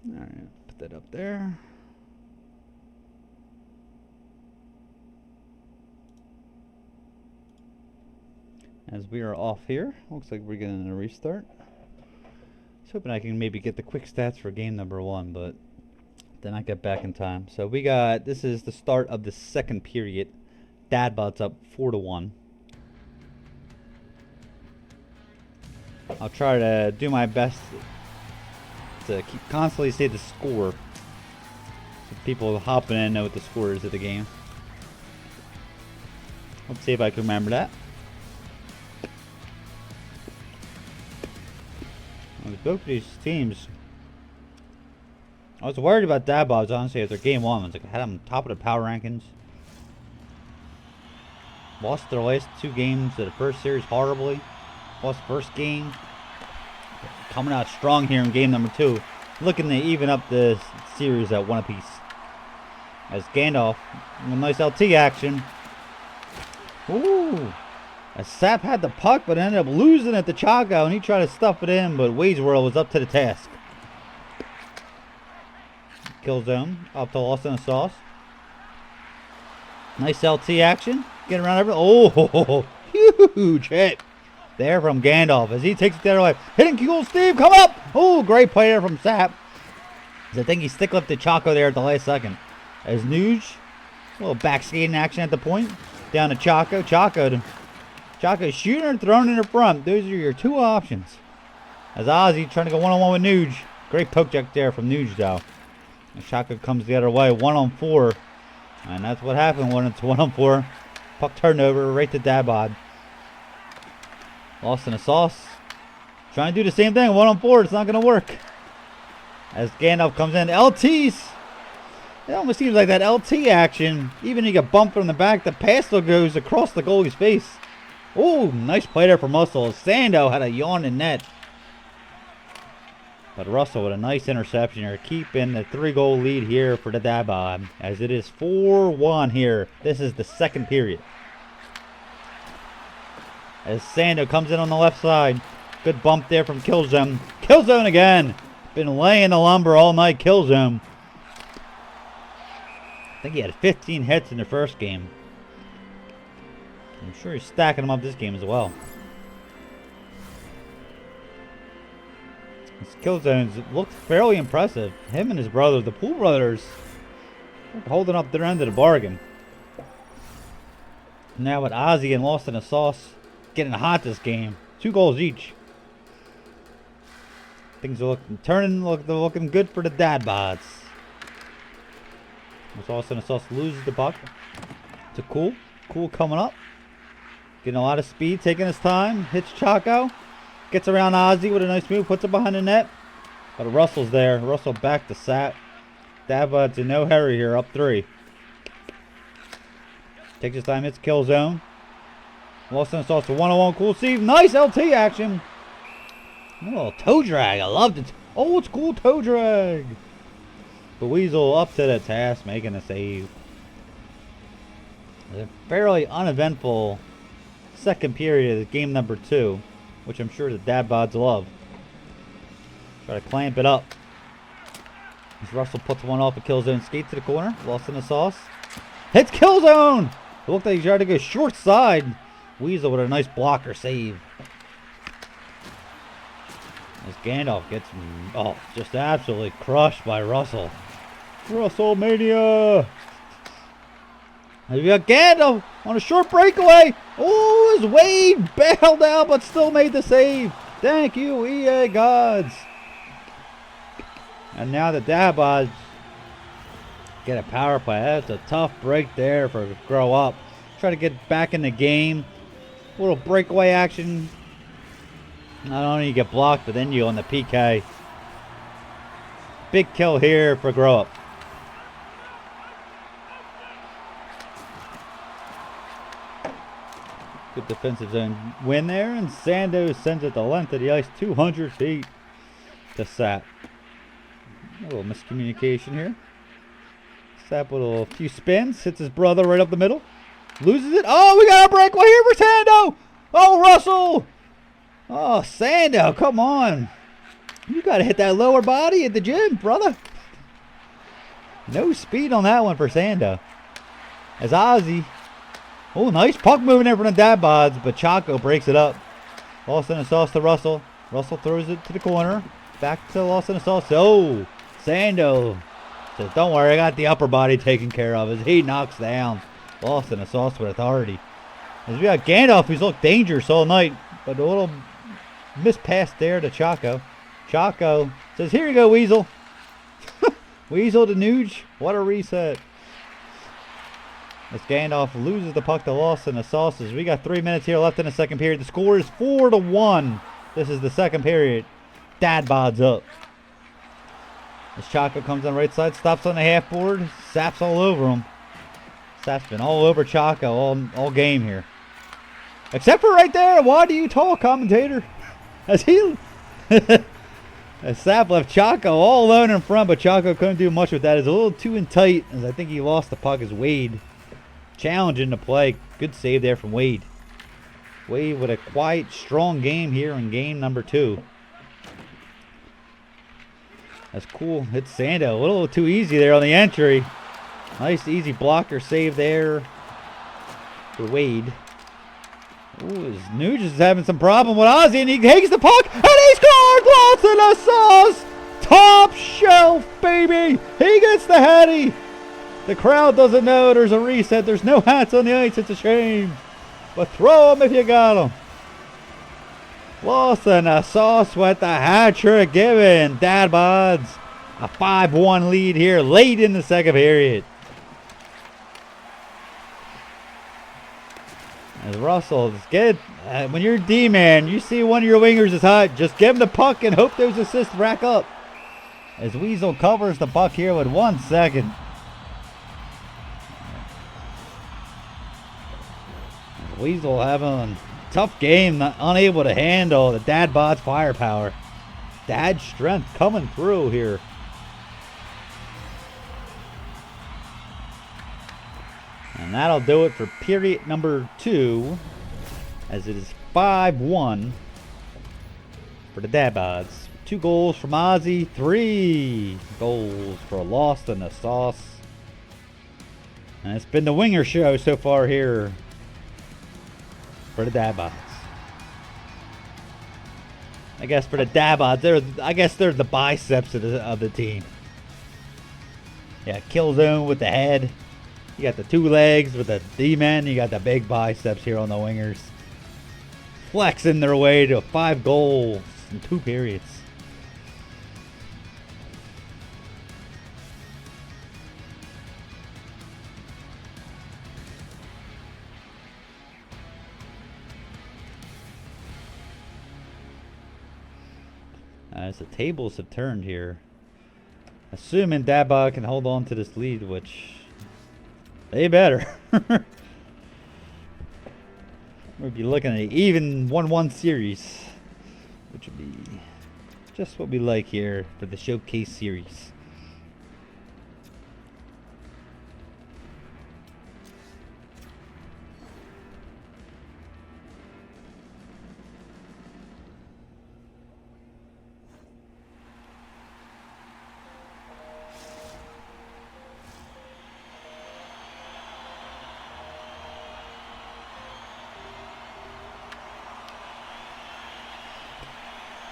Alright, put that up there. As we are off here, looks like we're getting a restart. Just hoping I can maybe get the quick stats for game number 1, but then I get back in time. So we got, this is the start of the second period. Dadbods up 4-1. I'll try to do my best to constantly say the score, so people hopping in know what the score is of the game. Let's see if I can remember that. Well, both of these teams, I was worried about Dadbods honestly after game 1. I was like, I had them top of the power rankings. Lost their last 2 games of the first series horribly. Lost first game. Coming out strong here in game number 2. Looking to even up the series at 1 apiece. As Gandalf, a nice LT action. Ooh. As Sap had the puck but ended up losing it to Chaco, and he tried to stuff it in, but Wade's World was up to the task. Killzone up to Lost in the Sauce. Nice LT action. Getting around everything. Oh, huge hit there from Gandalf as he takes it the other way. Hitting Cool Steve, come up! Oh, great play there from Sap. I think he stick lifted Chaco there at the last second. As Nuge, a little back skating action at the point. Down to Chaco. Chaco shooting or throwing in the front. Those are your 2 options. As Ozzy trying to go one-on-one with Nuge. Great poke check there from Nuge though. And Chaco comes the other way, 1-on-4. And that's what happened when it's 1-on-4. Puck turnover right to Dadbod. Lost in the Sauce. Trying to do the same thing. 1-on-4. It's not going to work. As Gandalf comes in. LTs. It almost seems like that LT action. Even if you get bumped from the back, the pass still goes across the goalie's face. Oh, nice play there for Muscle. Sando had a yawn in net. But Russell with a nice interception here. Keeping the 3-goal lead here for the Dadbod. As it is 4-1 here. This is the second period. As Sando comes in on the left side. Good bump there from Killzone. Killzone again. Been laying the lumber all night, Killzone. I think he had 15 hits in the first game. I'm sure he's stacking them up this game as well. His Killzones look fairly impressive. Him and his brother, the Poole brothers, holding up their end of the bargain. Now with Ozzy and Lost in the Sauce getting hot this game. 2 goals each. Things are looking good for the Dadbods. Lost in the Sauce loses the puck to Cool. Cool coming up. Getting a lot of speed, taking his time. Hits Chaco. Gets around Ozzy with a nice move. Puts it behind the net. But Russell's there. Russell back to Sap. Dadbods in no hurry here. Up 3. Takes his time. Hits Killzone. Lost in the Sauce to 1-on-1. Cool Steve. Nice LT action. A little toe drag. I loved it. Oh, it's cool toe drag. But Weasel up to the task, making a save. A fairly uneventful second period of game number 2, which I'm sure the Dadbods love. Try to clamp it up. As Russell puts one off a Killzone skate to the corner. Lost in the Sauce. Hits Killzone! It looked like he tried to go short side. Weasel with a nice blocker save. As Gandalf gets, just absolutely crushed by Russell. WrestleMania! And we got Gandalf on a short breakaway. Oh, as Wade bailed out but still made the save. Thank you, EA gods. And now the Dabods get a power play. That's a tough break there for Grow Up. Try to get back in the game. A little breakaway action. Not only you get blocked, but then you on the PK. Big kill here for Grow Up. Good defensive zone win there, and Sando sends it the length of the ice, 200 feet to Sap. A little miscommunication here. Sap with a few spins, hits his brother right up the middle, loses it. Oh, we got a breakaway here for Sando. Oh, Russell. Oh, Sando, come on. You got to hit that lower body at the gym, brother. No speed on that one for Sando. As Ozzy. Oh, nice puck moving there from the Dabods, but Chaco breaks it up. Lost in a sauce to Russell. Russell throws it to the corner. Back to Lost in a sauce. Oh, Sando says, don't worry, I got the upper body taken care of. As he knocks down Lost in a sauce with authority. As we got Gandalf, who's looked dangerous all night, but a little missed pass there to Chaco. Chaco says, here you go, Weasel. Weasel to Nuge. What a reset. As Gandalf loses the puck to Lost in the sauces. We got 3 minutes here left in the second period. The score is 4-1. This is the second period. Dabods up. As Chaco comes on the right side, stops on the half board, Sap's all over him. Sap's been all over Chaco all game here. Except for right there. Why do you talk, commentator? As he as Sap left Chaco all alone in front, but Chaco couldn't do much with that. It's a little too in tight, as I think he lost the puck as Wade challenging the play. Good save there from Wade. Wade with a quiet, strong game here in game number 2. That's cool. Hits Sando. A little too easy there on the entry. Nice, easy blocker save there for Wade. Ooh, Nuge is having some problem with Ozzy, and he takes the puck, and he scored! Lost in a sauce! Top shelf, baby! He gets the hattie! The crowd doesn't know there's a reset. There's no hats on the ice. It's a shame. But throw them if you got them. Lost in a sauce with the hat trick given. Dabods a 5-1 lead here late in the second period. As Russell, when you're D-man, you see one of your wingers is hot, just give him the puck and hope those assists rack up. As Weasel covers the puck here with 1 second. Weasel having a tough game, unable to handle the Dabods firepower. Dad strength coming through here. And that'll do it for period number 2, as it is 5-1 for the Dabods. 2 goals from Ozzy, 3 goals for Lost in the Sauce. And it's been the winger show so far here for the Dabods. I guess for the Dabods, they're the biceps of the team. Yeah, Killzone with the head. You got the 2 legs with the D-men. You got the big biceps here on the wingers. Flexing their way to 5 goals in 2 periods. As the tables have turned here, assuming Dabod can hold on to this lead, which they better. We'll be looking at an even 1-1 series, which would be just what we like here for the Showcase series.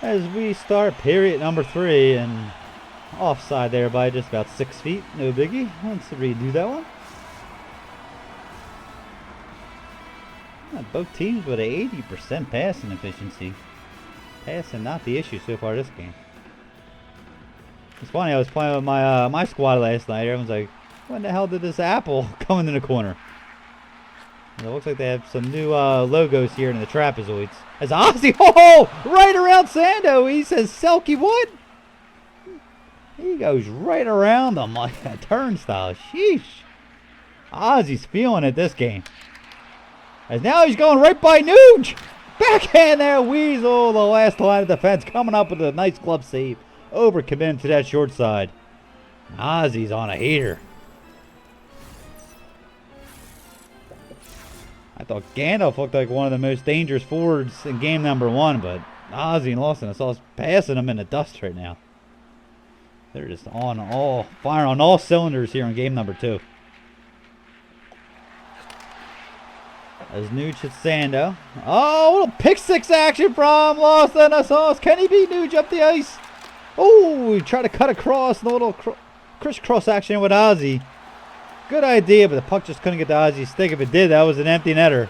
As we start period number 3, and offside there by just about 6 feet. No biggie. Let's redo that one. Both teams with a 80% passing efficiency. Passing not the issue so far this game. It's funny, I was playing with my my squad last night. Everyone's like, when the hell did this apple come in the corner? And it looks like they have some new logos here in the trapezoids. As Ozzy, right around Sando. He says, Selkie, what? He goes right around them like a turnstile. Sheesh. Ozzy's feeling it this game. As now he's going right by Nuge. Backhand there, Weasel. The last line of defense coming up with a nice glove save. Overcommit to that short side. Ozzy's on a heater. I thought Gandalf looked like one of the most dangerous forwards in game number 1, but Ozzy and Lawson are all passing them in the dust right now. They're just firing on all cylinders here in game number 2. As Nuge hits Sando. Oh, little pick 6 action from Lawson Sauce. Can he beat Nuge up the ice? Oh, he tried to cut across. The little crisscross action with Ozzy. Good idea, but the puck just couldn't get to Ozzy's stick. If it did, that was an empty netter.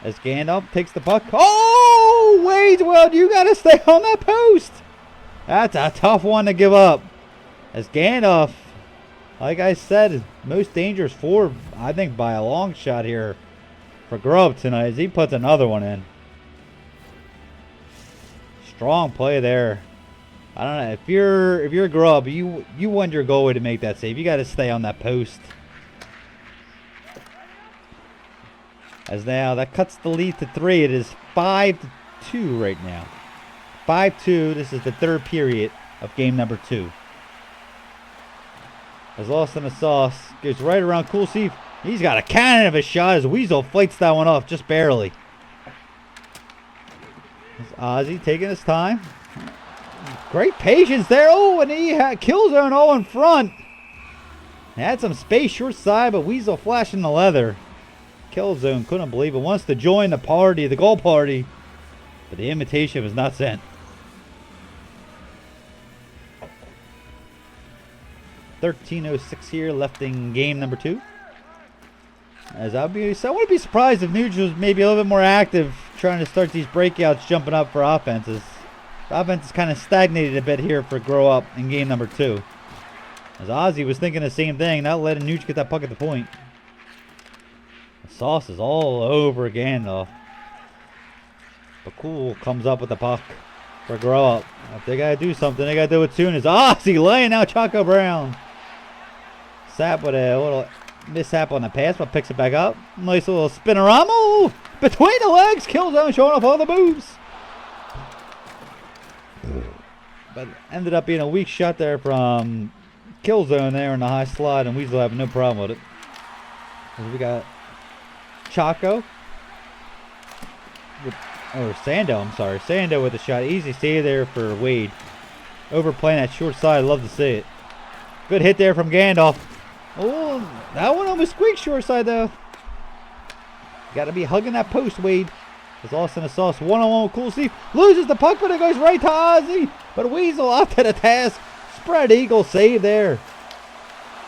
As Gandalf takes the puck. Oh, Wade, well, you got to stay on that post. That's a tough one to give up. As Gandalf, like I said, most dangerous forward, I think, by a long shot here for Grub tonight, as he puts another one in. Strong play there. I don't know, if you're Grub, you want your goalie to make that save. You got to stay on that post. As now that cuts the lead to 3. It is 5-2 right now. 5-2. This is the 3rd period of game number 2. As Lawson Sauce goes right around Cool Steve. He's got a cannon of a shot as Weasel fights that one off just barely. As Ozzy taking his time. Great patience there. Oh, and he kills her and all in front. Had some space short side, but Weasel flashing the leather. Killzone couldn't believe it. Wants to join the party, the goal party, but the invitation was not sent. 13:06 here left in game number 2. As I wouldn't be surprised if Nuge was maybe a little bit more active trying to start these breakouts, jumping up for offenses. The offense is kind of stagnated a bit here for Grow Up in game number 2. As Ozzy was thinking the same thing, not letting Nuge get that puck at the point. The Sauce is all over again though. But Cool comes up with the puck for Grow Up. If they gotta do something, they gotta do it soon. As Ozzy laying out Chaco Brown. Sap with a little mishap on the pass, but picks it back up. Nice little spinorama between the legs. Killzone showing off all the moves. But ended up being a weak shot there from Killzone there in the high slot, and Weasel having no problem with it. And we got Chaco. Sando, I'm sorry. Sando with the shot. Easy save there for Wade. Overplaying that short side. Love to see it. Good hit there from Gandalf. Oh, that one almost squeaked short side though. Got to be hugging that post, Wade. It's Lawson Sauce one-on-one with Cool Steve. Loses the puck, but it goes right to Ozzy. But Weasel up to the task. Spread eagle save there.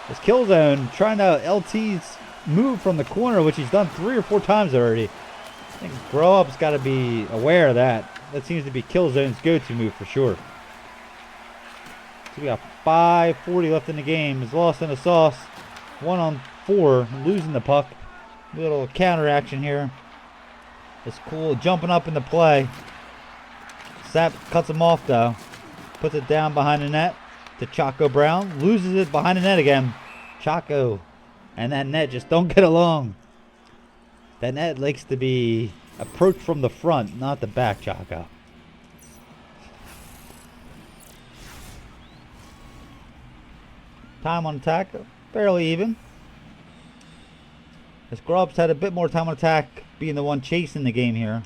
This Killzone trying to LT's move from the corner, which he's done 3 or 4 times already. I think Grow Up's got to be aware of that. That seems to be Killzone's go-to move for sure. So we got 5:40 left in the game. It's Lawson Sauce 1-on-4, losing the puck. Little counter action here. It's Cool jumping up in the play. Sap cuts him off though. Puts it down behind the net to Chaco Brown. Loses it behind the net again. Chaco and that net just don't get along. That net likes to be approached from the front, not the back, Chaco. Time on attack, fairly even. As Grub's had a bit more time on attack, being the one chasing the game here.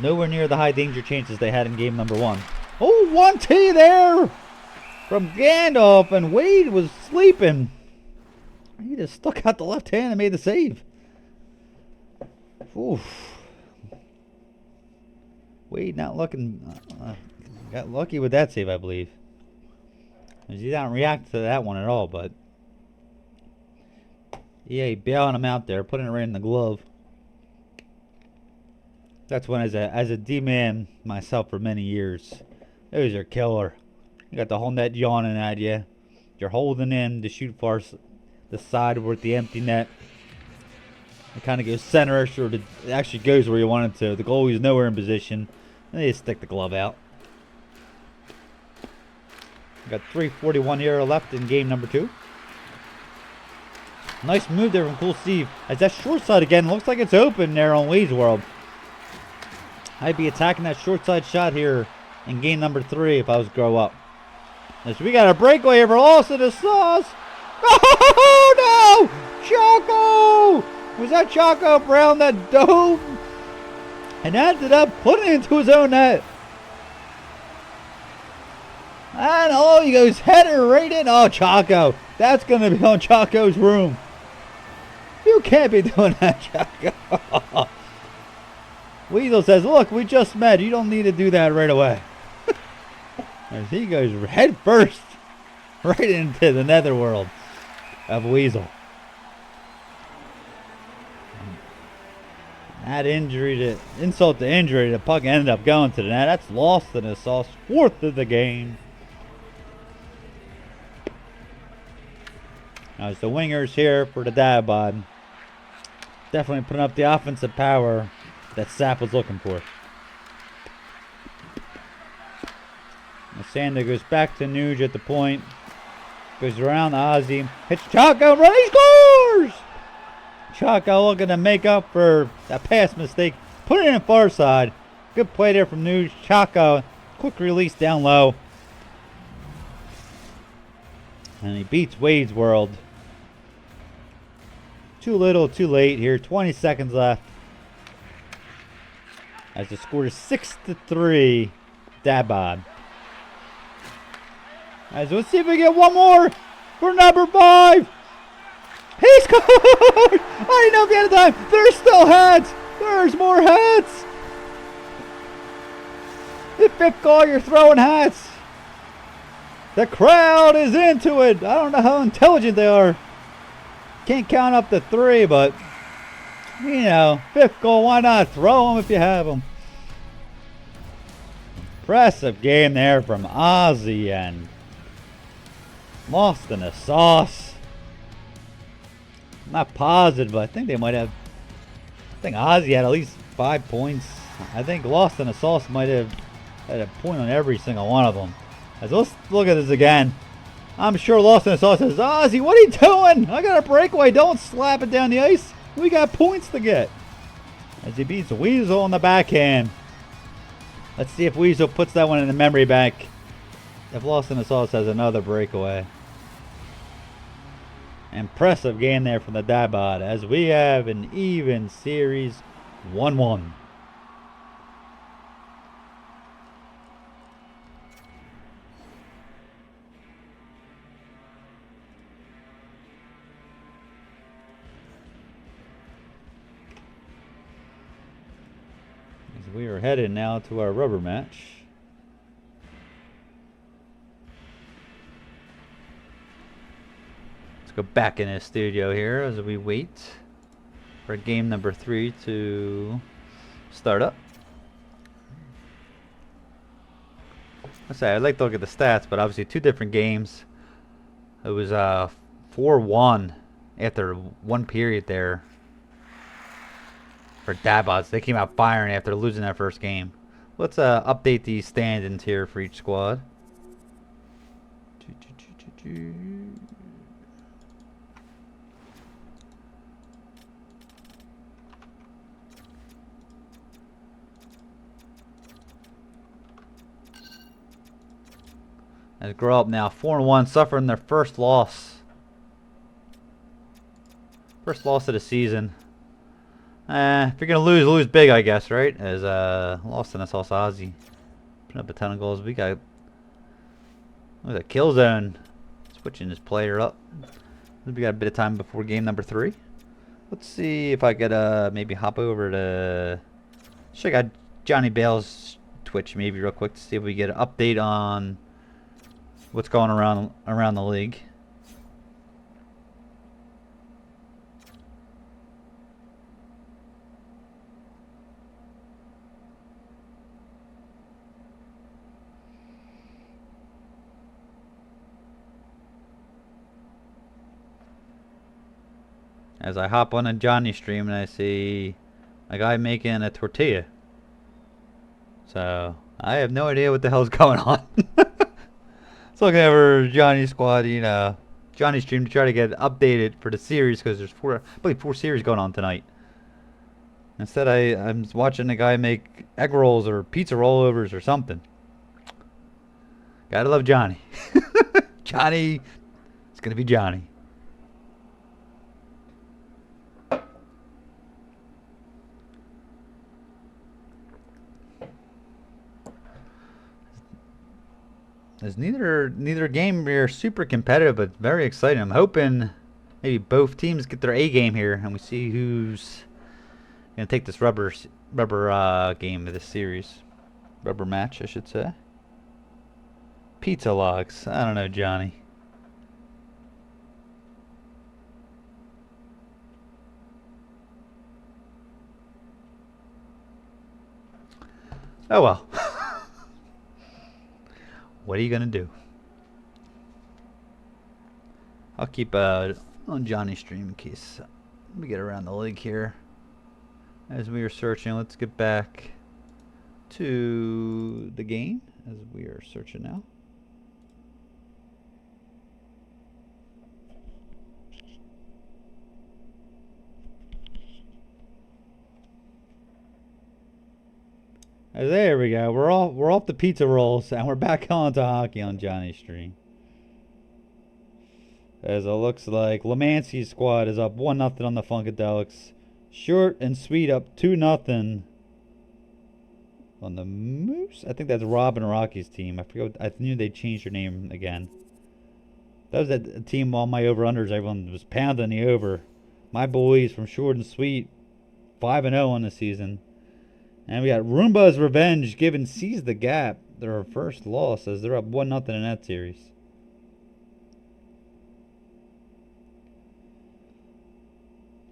Nowhere near the high danger chances they had in game number 1. Oh, 1T there from Gandalf, and Wade was sleeping. He just stuck out the left hand and made the save. Oof. Wade not looking. Got lucky with that save, I believe. He didn't react to that one at all, but yeah, he bailing him out there, putting it right in the glove. That's when, as a D-man myself for many years, it was your killer. You got the whole net yawning at you. You're holding in to shoot far the side with the empty net. It kind of goes center-ish, or it actually goes where you want it to. The goalie's nowhere in position, and they just stick the glove out. Got 3:41 here left in game number 2. Nice move there from Cool Steve. As that short side again, looks like it's open there on Wade's World. I'd be attacking that short side shot here in game number 3 if I was grow up. So we got a breakaway here for Lawson the Sauce. Oh no! Choco! Was that Choco Brown that dove and ended up putting it into his own net? And oh, he goes header right in. Oh, Choco. That's going to be on Choco's room. You can't be doing that, Choco. Weasel says, look, we just met. You don't need to do that right away. As he goes head first right into the netherworld of Weasel. That insult to injury, the puck ended up going to the net. That's lost in the Sauce. 4th of the game. Now it's the wingers here for the Diabod. Definitely putting up the offensive power that Sapp was looking for. Sander goes back to Nuge at the point. Goes around Ozzy. Hits Choco. Run, he scores! Choco looking to make up for that pass mistake. Put it in far side. Good play there from Nuge. Choco. Quick release down low. And he beats Wade's World. Too little, too late here. 20 seconds left. As the score is 6-3. Dabod. As let's see if we get one more for number 5. He scored! I didn't know if he had time. There's still hats. There's more hats. The 5th goal, you're throwing hats. The crowd is into it. I don't know how intelligent they are. Can't count up to 3, but you know, 5th goal, why not throw them if you have them? Impressive game there from Ozzy and Lost in the Sauce. I'm not positive, but I think they might have. I think Ozzy had at least 5 points. I think Lost in the Sauce might have had a point on every single one of them. As let's look at this again. I'm sure Lost in the Sauce says, Ozzy, what are you doing? I got a breakaway. Don't slap it down the ice. We got points to get. As he beats Weasel on the backhand. Let's see if Weasel puts that one in the memory bank. If Lost in the Sauce has another breakaway. Impressive game there from the Diabod as we have an even series 1-1. As we are headed now to our rubber match. Go back in the studio here as we wait for game number 3 to start up. Let's say I'd like to look at the stats, but obviously 2 different games. It was 4-1 after 1 period there for Dabods. They came out firing after losing that first game. Let's update these standings here for each squad. As grow up now, 4-1, suffering their first loss. First loss of the season. If you're gonna lose big, I guess, right? As Lost in the Sauce Ozzy putting up a ton of goals. We got a kill zone. Switching this player up. We got a bit of time before game number 3. Let's see if I could maybe hop over to check out Johnny Bale's Twitch maybe real quick to see if we get an update on what's going around the league. As I hop on a Johnny stream and I see a guy making a tortilla. So, I have no idea what the hell's going on. So looking over Johnny's squad, you know, Johnny stream to try to get updated for the series because there's I believe four series going on tonight. Instead, I'm watching a guy make egg rolls or pizza rollovers or something. Gotta love Johnny. Johnny, it's gonna be Johnny. There's neither game here super competitive, but very exciting. I'm hoping maybe both teams get their A game here, and we see who's gonna take this rubber game of this series, rubber match, I should say. Pizza logs. I don't know, Johnny. Oh well. What are you gonna do? I'll keep on Johnny's stream in case we get around the league here. As we are searching, let's get back to the game as we are searching now. There we go. We're off the pizza rolls and we're back on to hockey on Johnny's stream. As it looks like Lemansky's squad is up 1-0 on the Funkadelics. Short and Sweet up 2-0 on the Moose. I think that's Rob and Rocky's team. I forgot. I knew they changed their name again. That was that team. All my over-unders, everyone was pounding the over. My boys from Short and Sweet, 5-0 on the season. And we got Roomba's Revenge giving Seize the Gap their first loss as they're up 1-0 in that series.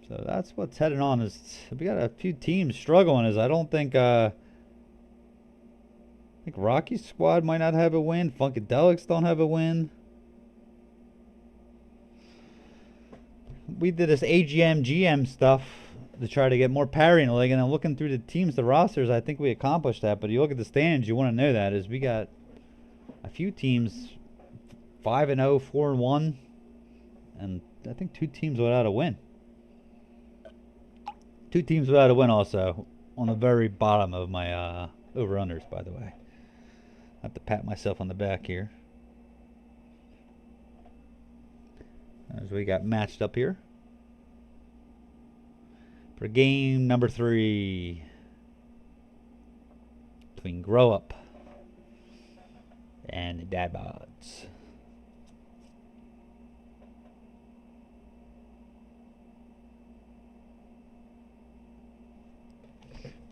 So that's what's heading on. Is we got a few teams struggling. As I don't think I think Rocky's squad might not have a win. Funkadelics don't have a win. We did this AGM GM stuff to try to get more parity in the league, and then looking through the teams, the rosters, I think we accomplished that. But you look at the standings, you want to know that is we got a few teams 5-0, 4-1, and I think 2 teams without a win. 2 teams without a win also on the very bottom of my over-unders, by the way. I have to pat myself on the back here. As we got matched up here for game number 3 between Grow Up and the Dad Bods.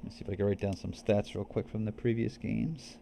Let's see if I can write down some stats real quick from the previous games.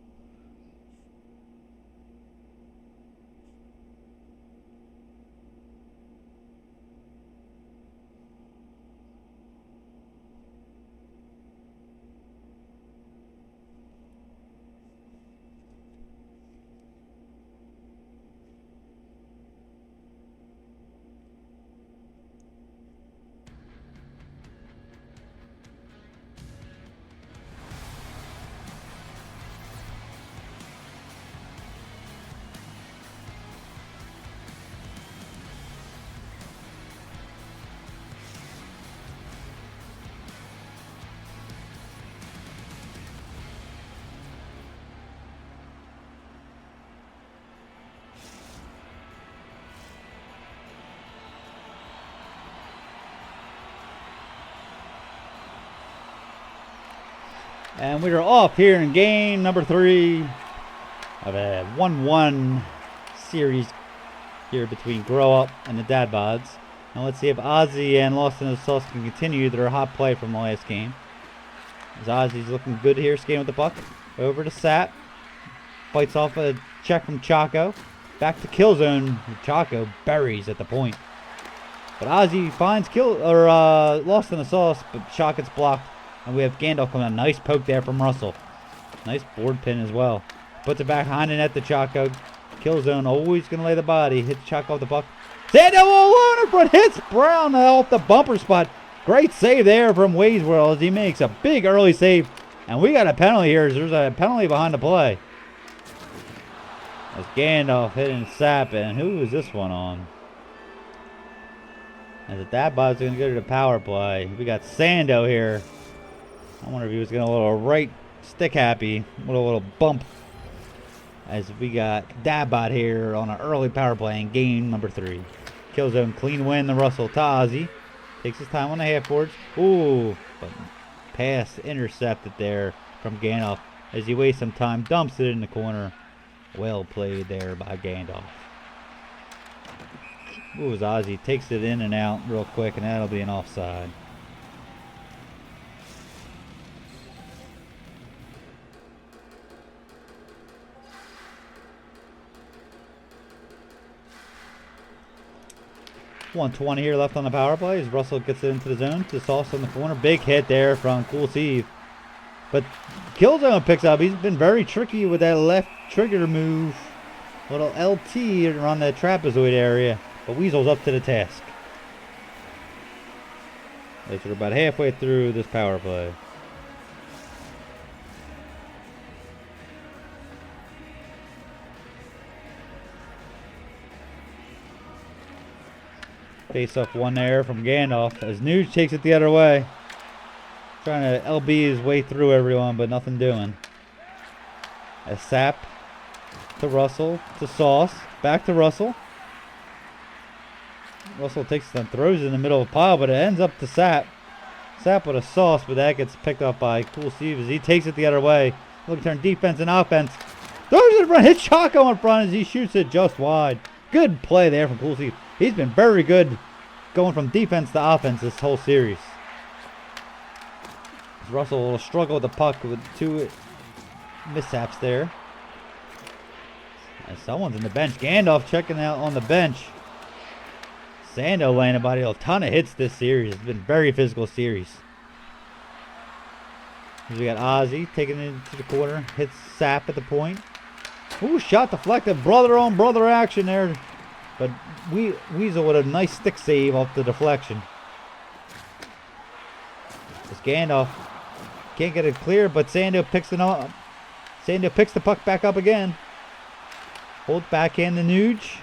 And we are off here in game number 3 of a 1-1 series here between Grow Up and the Dad Bods. Now let's see if Ozzy and Lost in the Sauce can continue their hot play from the last game. As Ozzy's looking good here, skating with the puck. Over to Sap. Bites off a check from Chaco. Back to Killzone. Chaco buries at the point. But Ozzy finds Lost in the Sauce, but shot gets blocked. And we have Gandalf coming out. Nice poke there from Russell. Nice board pin as well. Puts it back behind the net to Chaco. Killzone always going to lay the body. Hits Chaco off the puck. Sando alone in front. Hits Brown off the bumper spot. Great save there from Wayswell as he makes a big early save. And we got a penalty here. There's a penalty behind the play. As Gandalf hitting Sap. And who is this one on? As the Dabbot's going to go to the power play. We got Sando here. I wonder if he was going to a little right stick happy with a little bump. As we got Dabbot here on an early power play in game number 3. Killzone clean win the Russell Tazi. Takes his time on the half boards. Ooh, but pass intercepted there from Gandalf. As he wastes some time, dumps it in the corner. Well played there by Gandalf. Ooh, as Ozzy takes it in and out real quick, and that'll be an offside. .120 here left on the power play as Russell gets it into the zone. To Sauce in the corner. Big hit there from Cool Steve. But Killzone picks up. He's been very tricky with that left trigger move. Little LT around that trapezoid area. But Weasel's up to the task. As we're about halfway through this power play. Face up one there from Gandalf as Nuge takes it the other way. Trying to LB his way through everyone, but nothing doing. As Sap to Russell to Sauce. Back to Russell. Russell takes it and throws it in the middle of a pile, but it ends up to Sap. Sap with a Sauce, but that gets picked up by Cool Steve as he takes it the other way. Look to turn defense and offense. Throws it in front, hits Chaco in front as he shoots it just wide. Good play there from Cool Steve. He's been very good going from defense to offense this whole series. Russell will struggle with the puck with 2 mishaps there. And someone's in the bench. Gandalf checking out on the bench. Sando laying about a ton of hits this series. It's been a very physical series. We got Ozzy taking it into the corner. Hits Sap at the point. Ooh, shot deflected. Brother on brother action there. But Weasel with a nice stick save off the deflection. As Gandalf can't get it clear, but Sando picks it up. Sando picks the puck back up again. Hold backhand to Nuge.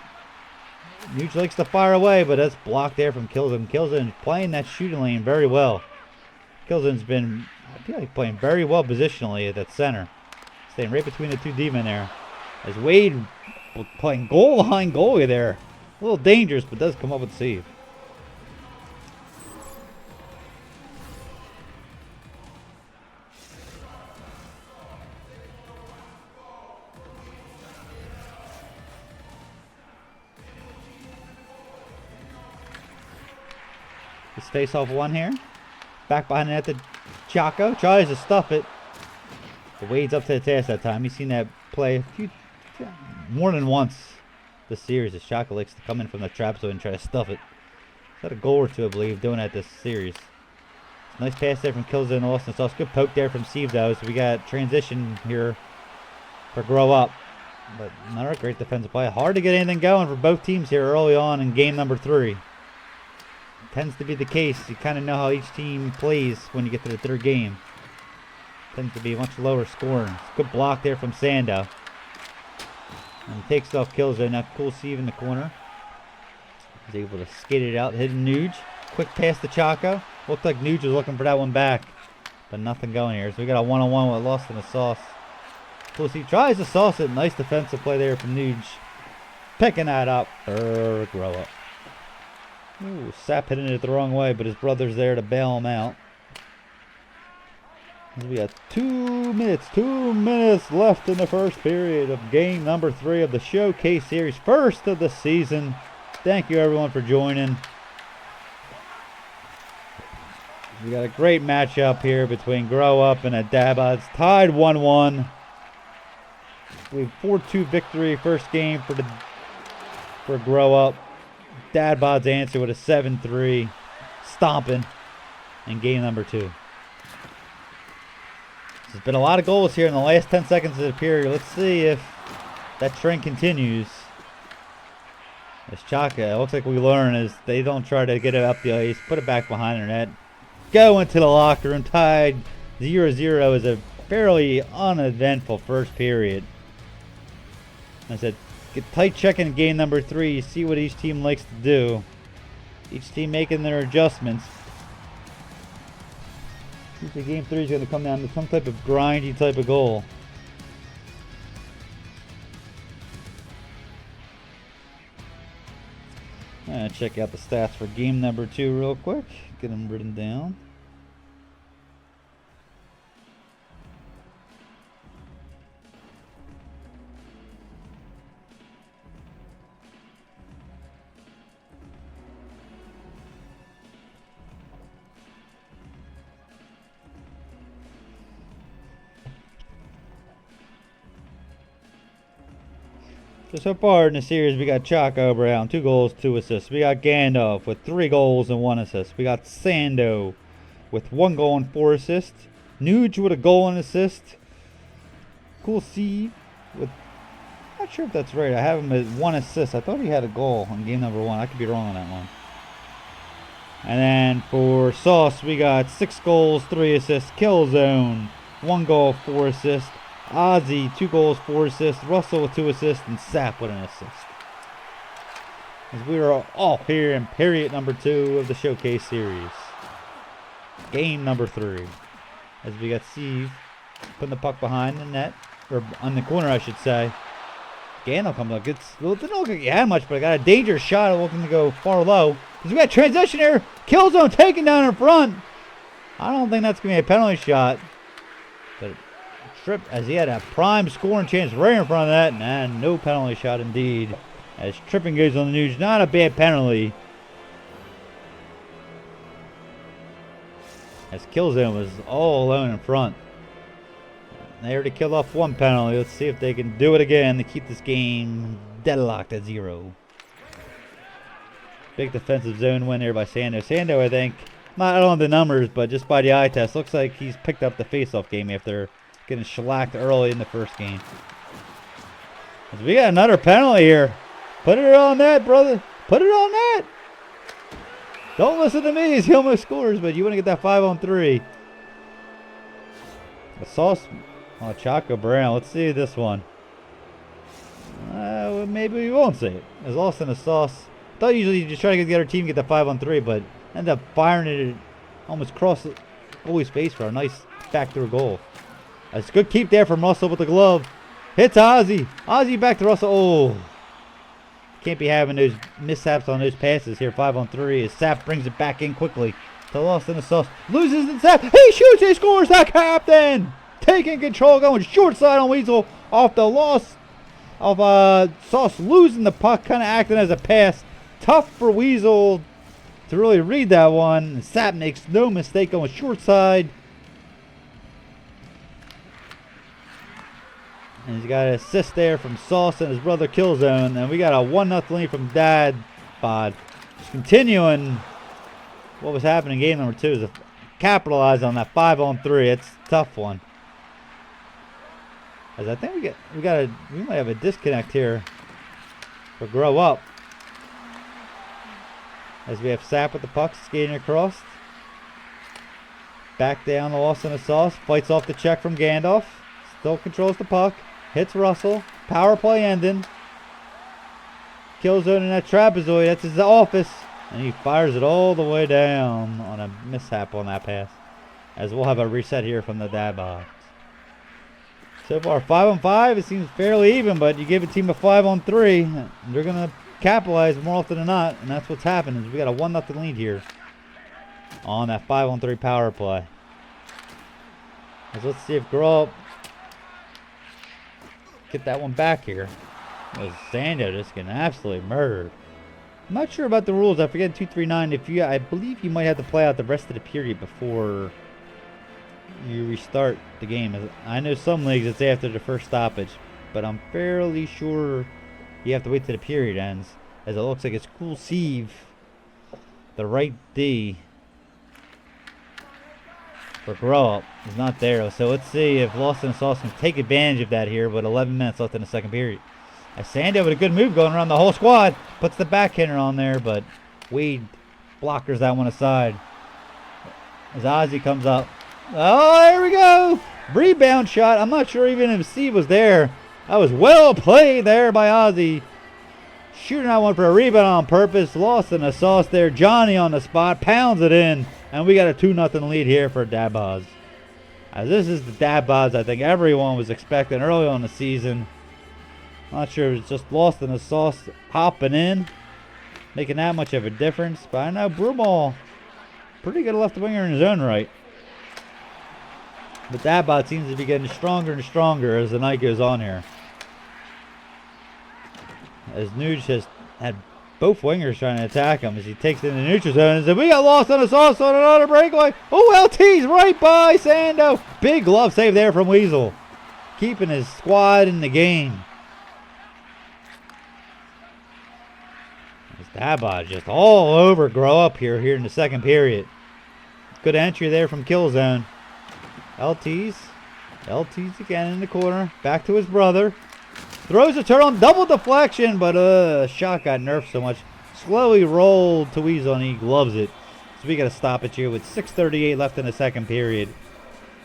Nuge likes to fire away, but that's blocked there from Killzone. Killzone's playing that shooting lane very well. Killzone's been, I feel like, playing very well positionally at that center. Staying right between the 2 D-men there. As Wade playing goal behind goalie there. A little dangerous, but does come up with a save. This face-off one here. Back behind the net to Chaco. Tries to stuff it. But Wade's up to the task that time. He's seen that play more than once this series as Chaco likes to come in from the trap zone and try to stuff it. He's got a goal or 2, I believe, doing that this series. Nice pass there from Killzone Austin Sauce. Good poke there from Steve, though. So we got transition here for Grow Up. But another great defensive play. Hard to get anything going for both teams here early on in game number 3. Tends to be the case. You kind of know how each team plays when you get to the 3rd game. Tends to be much lower scoring. Good block there from Sando. And he takes it off Killzone. Now Cool Steve in the corner. He's able to skate it out, hitting Nuge. Quick pass to Chaco. Looked like Nuge was looking for that one back. But nothing going here. So we got a one-on-one with Lost in the Sauce. Cool Steve tries to sauce it. Nice defensive play there from Nuge. Picking that up. Grow Up. Ooh, Sap hitting it the wrong way, but his brother's there to bail him out. We got 2 minutes left in the first period of game number 3 of the Showcase Series, first of the season. Thank you everyone for joining. We got a great matchup here between Grow Up and the Dabbot's, tied 1-1. We 4-2 victory, first game for Grow Up. Dad Bod's answer with a 7-3 stomping in game number 2. There's been a lot of goals here in the last 10 seconds of the period. Let's see if that trend continues. As Chaka, it looks like we learn is they don't try to get it up the ice, put it back behind their net. Go into the locker room, tied 0-0 is a fairly uneventful first period. I said, get tight checking in game number 3. You see what each team likes to do. Each team making their adjustments. Usually game 3 is going to come down to some type of grindy type of goal. Check out the stats for game number 2 real quick. Get them written down. So far in the series, we got Chaco Brown, 2 goals, 2 assists. We got Gandalf with 3 goals and 1 assist. We got Sando with 1 goal and 4 assists. Nuge with a goal and assist. Cool C with, not sure if that's right. I have him at 1 assist. I thought he had a goal in game number 1. I could be wrong on that one. And then for Sauce, we got 6 goals, 3 assists. Killzone, 1 goal, 4 assists. Ozzy, 2 goals, 4 assists. Russell with 2 assists. And Sap with an assist. As we are all here in period number 2 of the Showcase Series. Game number 3. As we got Steve putting the puck behind the net. Or on the corner, I should say. Gandalf comes up. It didn't look like he had much, but I got a dangerous shot. Looking to go far low. As we got transition here. Killzone taken down in front. I don't think that's going to be a penalty shot. But Tripp, as he had a prime scoring chance right in front of that, and no penalty shot indeed. As tripping goes on the news, not a bad penalty. As Killzone was all alone in front. They already killed off 1 penalty. Let's see if they can do it again to keep this game deadlocked at 0. Big defensive zone win there by Sando. Sando, I think, I don't know the numbers, but just by the eye test, looks like he's picked up the face-off game after getting shellacked early in the first game. As we got another penalty here. Put it on net, brother. Put it on net. Don't listen to me. He almost scores, but you want to get that 5-on-3. The Sauce. Oh, Chaco Brown. Let's see this one. Well, maybe we won't see it. As Austin the Sauce. I thought usually you just try to get the other team to get the 5-on-3, but ended up firing it almost across the goalie's face for a nice backdoor goal. That's a good keep there from Russell with the glove. Hits Ozzy. Ozzy back to Russell. Oh. Can't be having those mishaps on those passes here. 5-on-3 as Sap brings it back in quickly. To Austin the Sauce. Loses the Sap. He shoots. He scores. That captain. Taking control. Going short side on Weasel. Off the loss of Sauce losing the puck. Kind of acting as a pass. Tough for Weasel to really read that one. Sap makes no mistake going short side. And he's got an assist there from Sauce and his brother Killzone. And we got a 1-0 lead from Dad Bod. Just continuing what was happening in game number 2 is to capitalize on that 5-on-3. It's a tough one. As I think we might have a disconnect here for Grow Up. As we have Sap with the puck skating across. Back down to Austin the Sauce. Fights off the check from Gandalf. Still controls the puck. Hits Russell. Power play ending. Killzone in that trapezoid. That's his office. And he fires it all the way down on a mishap on that pass. As we'll have a reset here from the Dad Box. So far 5-on-5. It seems fairly even, but you give a team a 5-on-3. They're going to capitalize more often than not. And that's what's happened. Is we got a 1-0 lead here on that 5-on-3 power play. Let's see if Grow Up get that one back here. Sando just getting absolutely murdered. I'm not sure about the rules. I forget 239. I believe you might have to play out the rest of the period before you restart the game. I know some leagues it's after the first stoppage. but I'm fairly sure you have to wait till the period ends, as it looks like it's Kulsiv, the right D, for Grow Up is not there. So let's see if Lost in the Sauce can take advantage of that here with 11 minutes left in the second period. As Sando with a good move going around the whole squad, puts the backhander on there, but Wade blockers that one aside. As Ozzy comes up. Oh, there we go. Rebound shot. I'm not sure even if Steve was there. That was well played there by Ozzy. Shooting that one for a rebound on purpose. Lost in the sauce there. Johnny on the spot. Pounds it in. And we got a 2-0 lead here for Dabaz. As this is the Dabaz I think everyone was expecting early on the season. Not sure if it's just Lost in the sauce hopping in, making that much of a difference. But I know Brumall, pretty good left winger in his own right. But Dabaz seems to be getting stronger and stronger as the night goes on here. As Nuge has had both wingers trying to attack him as he takes in the neutral zone. And said, we got Lost on the sauce on another breakaway. Oh, LT's right by Sando. Big glove save there from Weasel, keeping his squad in the game. Dabaz just all over Grow Up here in the second period. Good entry there from Killzone. LT's again in the corner. Back to his brother. Throws a turn on double deflection, but shot got nerfed so much. Slowly rolled to Weasel and he gloves it. So we got to stop it here with 6:38 left in the second period.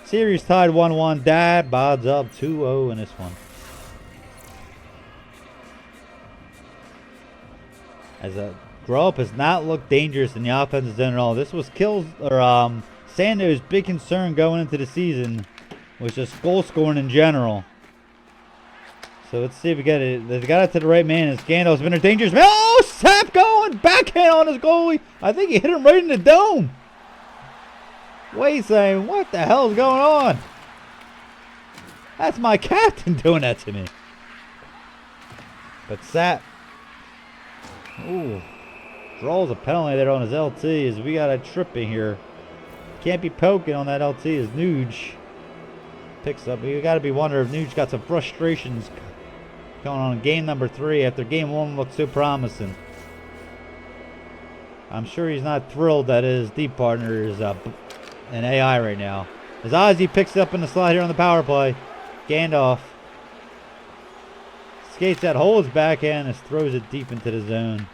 Series tied 1-1. Dabaz up 2-0 in this one. As a Grow Up has not looked dangerous in the offensive zone at all. This was Sando's big concern going into the season, was just goal scoring in general. So let's see if we get it. They got it to the right man. It's Gandalf's been a dangerous man. Oh, Sap going backhand on his goalie. I think he hit him right in the dome. Wait, saying, what the hell's going on? That's my captain doing that to me. But Sap, ooh, draws a penalty there on his LT as we got a tripping here. Can't be poking on that LT as Nuge picks up. You got to be wondering if Nuge got some frustrations going on in game number 3 after game 1 looked so promising. I'm sure he's not thrilled that his deep partner is an AI right now. As Ozzy picks it up in the slot here on the power play. Gandalf skates that, holds backhand, and throws it deep into the zone.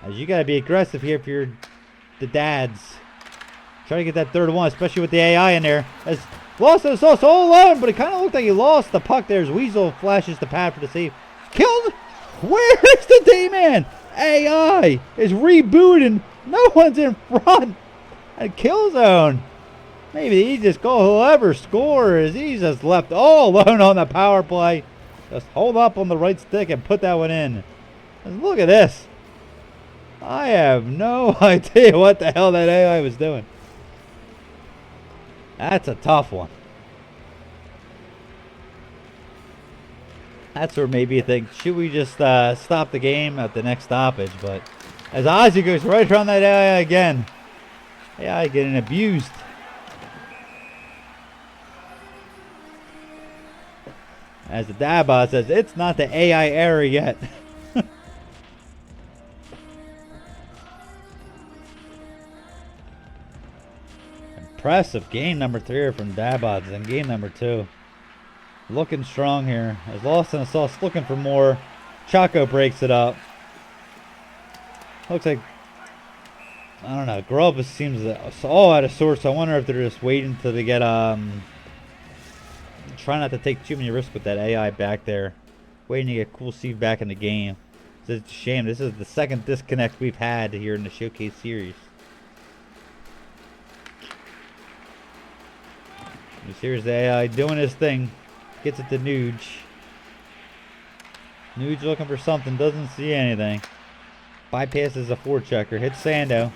As you got to be aggressive here if you're the dads. Try to get that third one, especially with the AI in there. As Lost in the sauce all alone, but it kind of looked like he lost the puck there as Weasel flashes the pad for the save. Killed. Where's the D-man? AI is rebooting. No one's in front. And Killzone. Maybe the easiest goal he'll ever score is he's just left all alone on the power play. Just hold up on the right stick and put that one in. And look at this. I have no idea what the hell that AI was doing. That's a tough one. That's where maybe you think, should we just stop the game at the next stoppage? But as Ozzy goes right around that AI again. AI getting abused. As the Dabaz says, it's not the AI era yet. Impressive game number 3 from Dabaz and game number 2. Looking strong here. As Lost in the sauce looking for more. Chaco breaks it up. Looks like, I don't know, Grow Up seems all out of sorts. I wonder if they're just waiting till they get try not to take too many risks with that AI back there. Waiting to get Kulsiv back in the game. It's a shame. This is the second disconnect we've had here in the Showcase Series. Here's the AI doing his thing. Gets it to Nuge. Nuge looking for something. Doesn't see anything. Bypasses a forechecker. Hits Sando.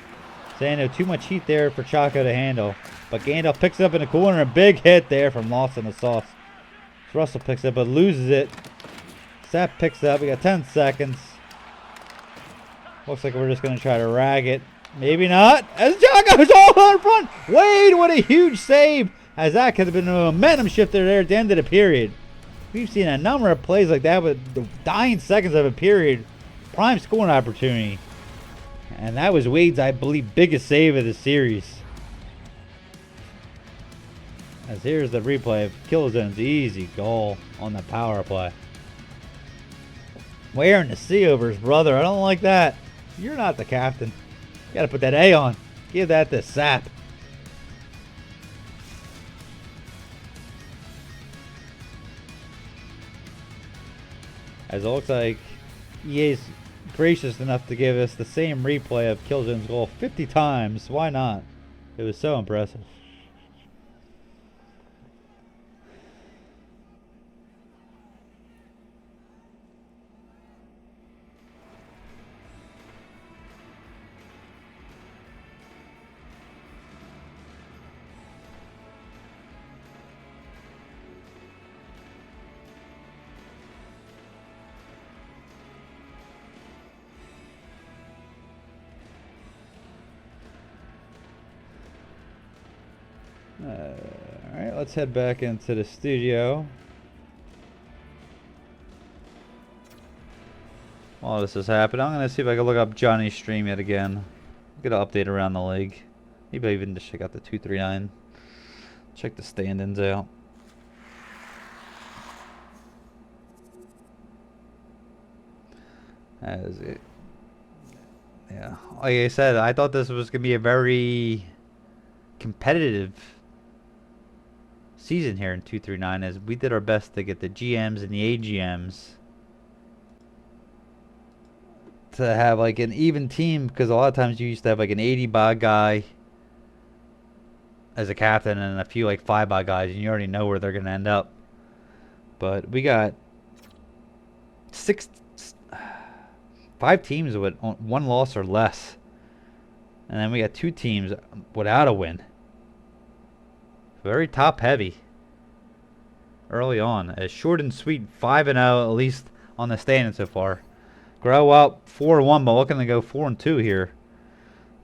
Sando, too much heat there for Chaco to handle. But Gandalf picks it up in the corner. A big hit there from Lost in the Sauce. Russell picks it up but loses it. Sap picks it up. We got 10 seconds. Looks like we're just going to try to rag it. Maybe not. As Chaco's all in front. Wade, what a huge save. As that could have been a momentum shifter there at the end of the period. We've seen a number of plays like that with the dying seconds of a period. Prime scoring opportunity. And that was Wade's, I believe, biggest save of the series. As here's the replay of Killzone's easy goal on the power play. Wearing the C-overs, brother. I don't like that. You're not the captain. You gotta put that A on. Give that to Sap. As it looks like EA's gracious enough to give us the same replay of Killzone's goal 50 times. Why not? It was so impressive. Alright, let's head back into the studio. While this is happening, I'm going to see if I can look up Johnny's stream yet again. Get an update around the league. Maybe even just check out the 239. Check the stand-ins out. As it, yeah, like I said, I thought this was going to be a very competitive season here in 239, as we did our best to get the GMs and the AGMs to have like an even team, because a lot of times you used to have like an 80 buy guy as a captain and a few like 5 buy guys, and you already know where they're going to end up. But we got 5 teams with 1 loss or less, and then we got 2 teams without a win. Very top heavy early on. As short and sweet, 5-0 at least on the standing so far. Grow up 4-1, but looking to go 4-2 here.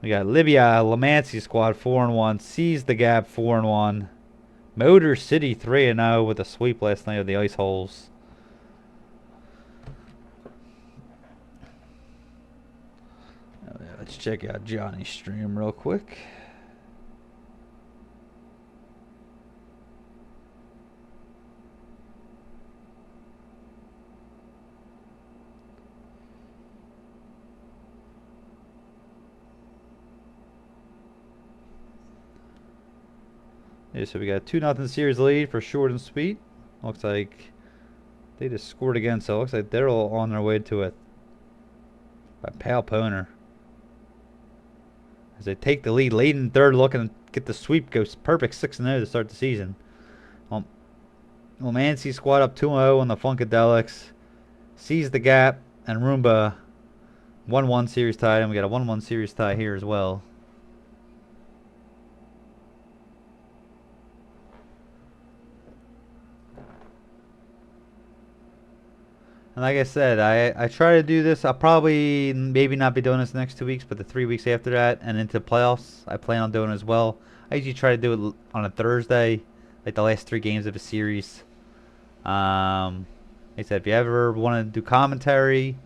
We got Libya Lamancy squad 4-1. Seize the Gap 4-1. Motor City 3-0 with a sweep last night of the Ice Holes. Let's check out Johnny's stream real quick. Yeah, so we got 2-0 series lead for short and sweet. Looks like they just scored again, so it looks like they're all on their way to it. By Pal Poner. As they take the lead late in third, looking to get the sweep, goes perfect 6-0 to start the season. Lamancy squad up 2-0 on the Funkadelics. Seize the Gap and Roomba 1-1 series tie, and we got a 1-1 series tie here as well. And like I said, I try to do this. I'll probably maybe not be doing this the next 2 weeks, but the 3 weeks after that and into playoffs, I plan on doing as well. I usually try to do it on a Thursday, like the last 3 games of a series. Like I said, if you ever want to do commentary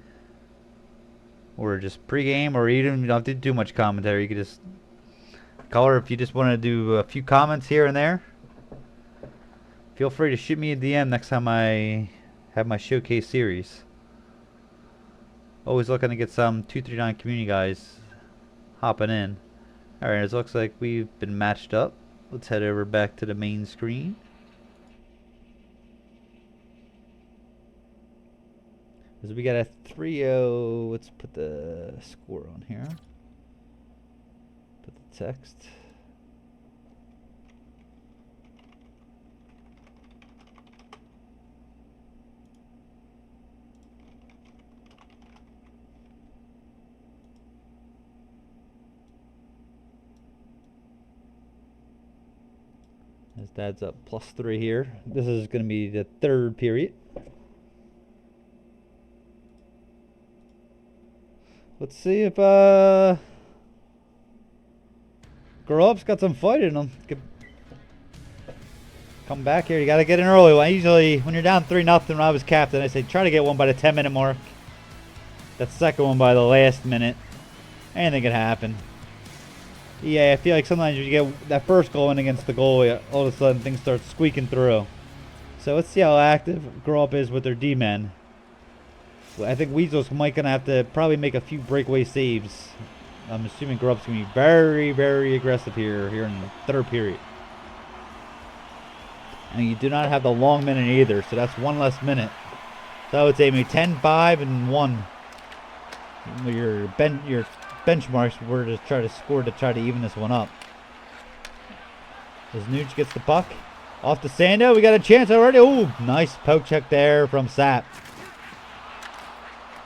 or just pregame, or you don't have to do much commentary, you can just call her if you just want to do a few comments here and there. Feel free to shoot me a DM next time I have my showcase series. Always looking to get some 239 community guys hopping in. Alright, it looks like we've been matched up. Let's head over back to the main screen. As we got a 3-0. Let's put the score on here. Put the text. As Dad's up +3 here. This is going to be the 3rd period. Let's see if Grow Up's got some fight in him. Come back here. You got to get in early. I usually, when you're down 3-0 when I was captain, I say try to get one by the 10-minute mark. That second one by the last minute. Anything could happen. Yeah, I feel like sometimes you get that first goal in against the goalie, all of a sudden things start squeaking through. So let's see how active Grow Up is with their D-men. I think Weasels might gonna have to probably make a few breakaway saves. I'm assuming Grow Up's gonna be very, very aggressive here in the third period. And you do not have the long minute either, so that's one less minute. So I would say maybe 10, 5, and 1. Your benchmarks were to try to score to try to even this one up. As Nuge gets the puck. Off to Sando. We got a chance already. Ooh, nice poke check there from Sapp.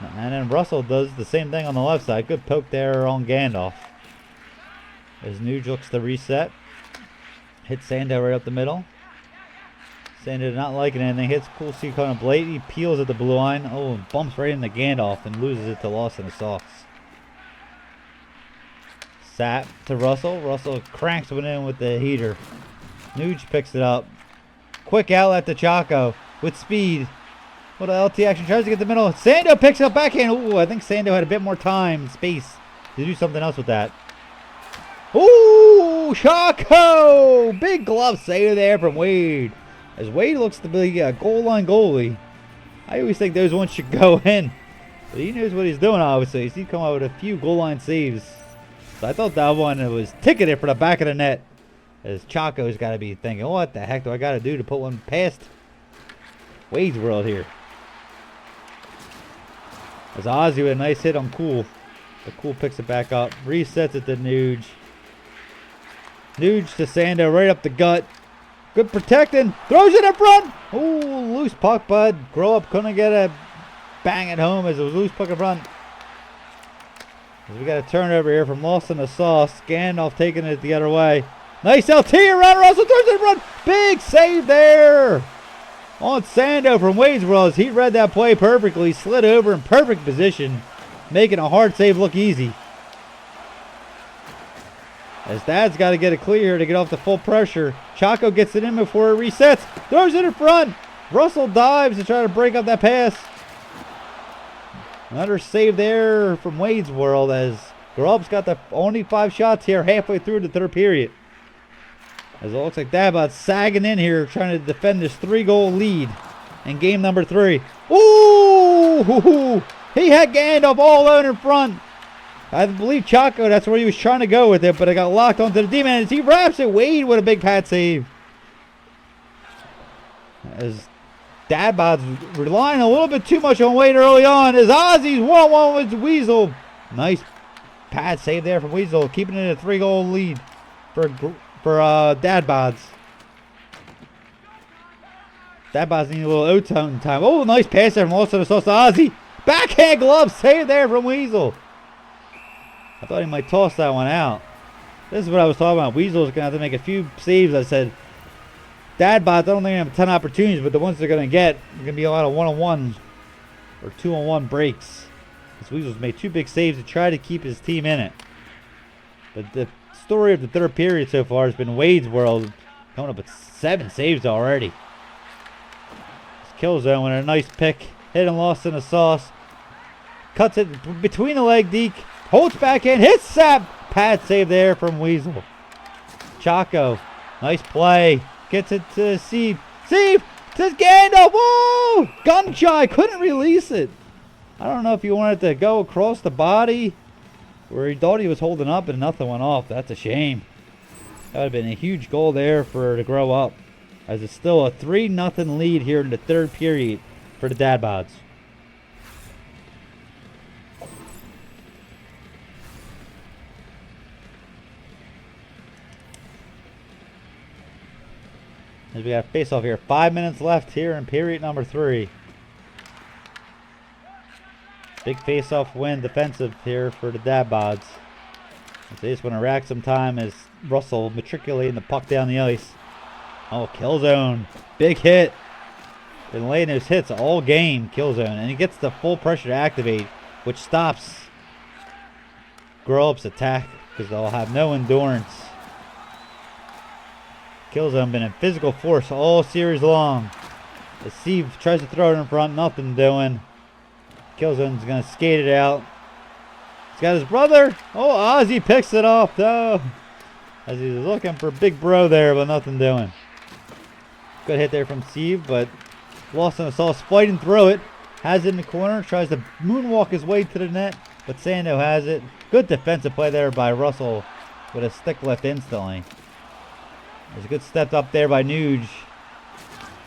And then Russell does the same thing on the left side. Good poke there on Gandalf. As Nuge looks to reset. Hits Sando right up the middle. Sando not liking anything. Hits Cool Steve coming up late. He peels at the blue line. Oh, and bumps right into Gandalf and loses it to Lost in the Sauce. Sapp to Russell. Russell cranks one in with the heater. Nuge picks it up. Quick outlet to Chaco with speed. What an LT action. Tries to get the middle. Sando picks up backhand. Ooh, I think Sando had a bit more time and space to do something else with that. Ooh, Chaco! Big glove save there from Wade. As Wade looks to be a goal line goalie. I always think those ones should go in. But he knows what he's doing, obviously. He's come out with a few goal line saves. So I thought that one was ticketed for the back of the net. As Chaco's got to be thinking, what the heck do I got to do to put one past Wade's World here? As Ozzy with a nice hit on Cool. But Cool picks it back up. Resets it to Nuge. Nuge to Sando right up the gut. Good protecting. Throws it in front. Ooh, loose puck, bud. Grow Up couldn't get a bang at home as it was loose puck in front. As we got a turnover here from Lost in the Sauce. Gandalf taking it the other way. Nice LT around Russell. Throws it in front. Big save there on Sando from Wade's World. He read that play perfectly. Slid over in perfect position. Making a hard save look easy. As Dad's got to get it clear to get off the full pressure. Chaco gets it in before it resets. Throws it in front. Russell dives to try to break up that pass. Another save there from Wade's World as Grub's got the only 5 shots here halfway through the third period. As it looks like Dadbot's sagging in here trying to defend this 3-goal lead in game number 3. Ooh! He had Gandalf all alone in front. I believe Chaco, that's where he was trying to go with it, but it got locked onto the D-man as he wraps it. Wade with a big pad save. As Dadbot's relying a little bit too much on Wade early on as Ozzy's 1-1 with Weasel. Nice pad save there from Weasel, keeping it a 3-goal lead for Dadbot's. Dadbot's needing a little O-tone time. Oh, nice pass there from Lost in the Sauce to Ozzy. Backhand glove save there from Weasel. I thought he might toss that one out. This is what I was talking about. Weasel's going to have to make a few saves. I said, Dadbot, I don't think they have a ton of opportunities, but the ones they're going to get are going to be a lot of 1-on-1 or 2-on-1 breaks. This Weasel's made 2 big saves to try to keep his team in it. But the story of the third period so far has been Wade's World coming up with 7 saves already. This Killzone with a nice pick. Hit and Lost in the Sauce. Cuts it between the leg, Deke. Holds back in, hits Sapp. Pad save there from Weasel. Chaco, nice play. Gets it to Steve. Steve to Gandalf. Whoa! Gun shy, couldn't release it. I don't know if he wanted to go across the body or he thought he was holding up and nothing went off. That's a shame. That would have been a huge goal there for to Grow Up. As it's still a 3-0 lead here in the third period for the Dadbots. As we got a face-off here. 5 minutes left here in period number 3. Big face-off win defensive here for the Dadbots. They just want to rack some time as Russell matriculating the puck down the ice. Oh, Killzone. Big hit. Been laying those hits all game, Killzone. And he gets the full pressure to activate, which stops Grow Up's attack because they'll have no endurance. Killzone been in physical force all series long. As Steve tries to throw it in front, nothing doing. Killzone's gonna skate it out. He's got his brother. Oh, Ozzy picks it off though. As he's looking for Big Bro there, but nothing doing. Good hit there from Steve, but lost on the sauce, fighting through it. Has it in the corner, tries to moonwalk his way to the net, but Sando has it. Good defensive play there by Russell with a stick lift instantly. There's a good step up there by Nuge.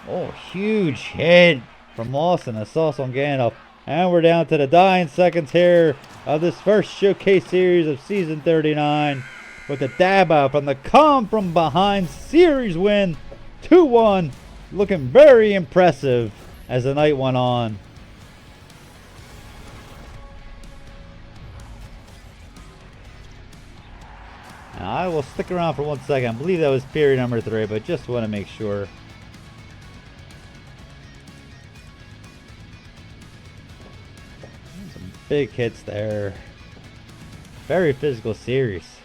Oh, huge hit from Lawson. A sauce on Gandalf. And we're down to the dying seconds here of this first showcase series of season 39 with the Daba from the Come From Behind series win 2-1. Looking very impressive as the night went on. Now I will stick around for 1 second. I believe that was period number 3, but just want to make sure. Some big hits there. Very physical series.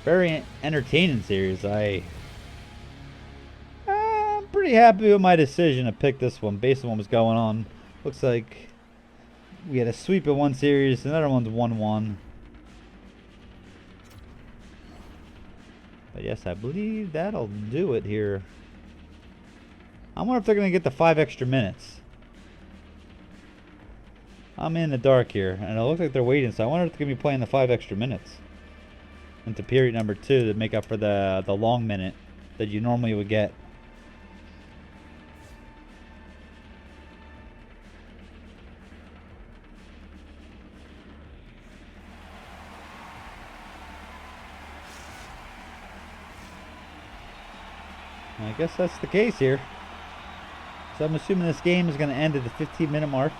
Very entertaining series. I'm pretty happy with my decision to pick this one based on what was going on. Looks like we had a sweep in one series, another one's 1-1. But yes, I believe that'll do it here. I wonder if they're going to get the 5 extra minutes. I'm in the dark here, and it looks like they're waiting, so I wonder if they're going to be playing the 5 extra minutes into period number 2 to make up for the long minute that you normally would get. I guess that's the case here. So I'm assuming this game is going to end at the 15-minute mark.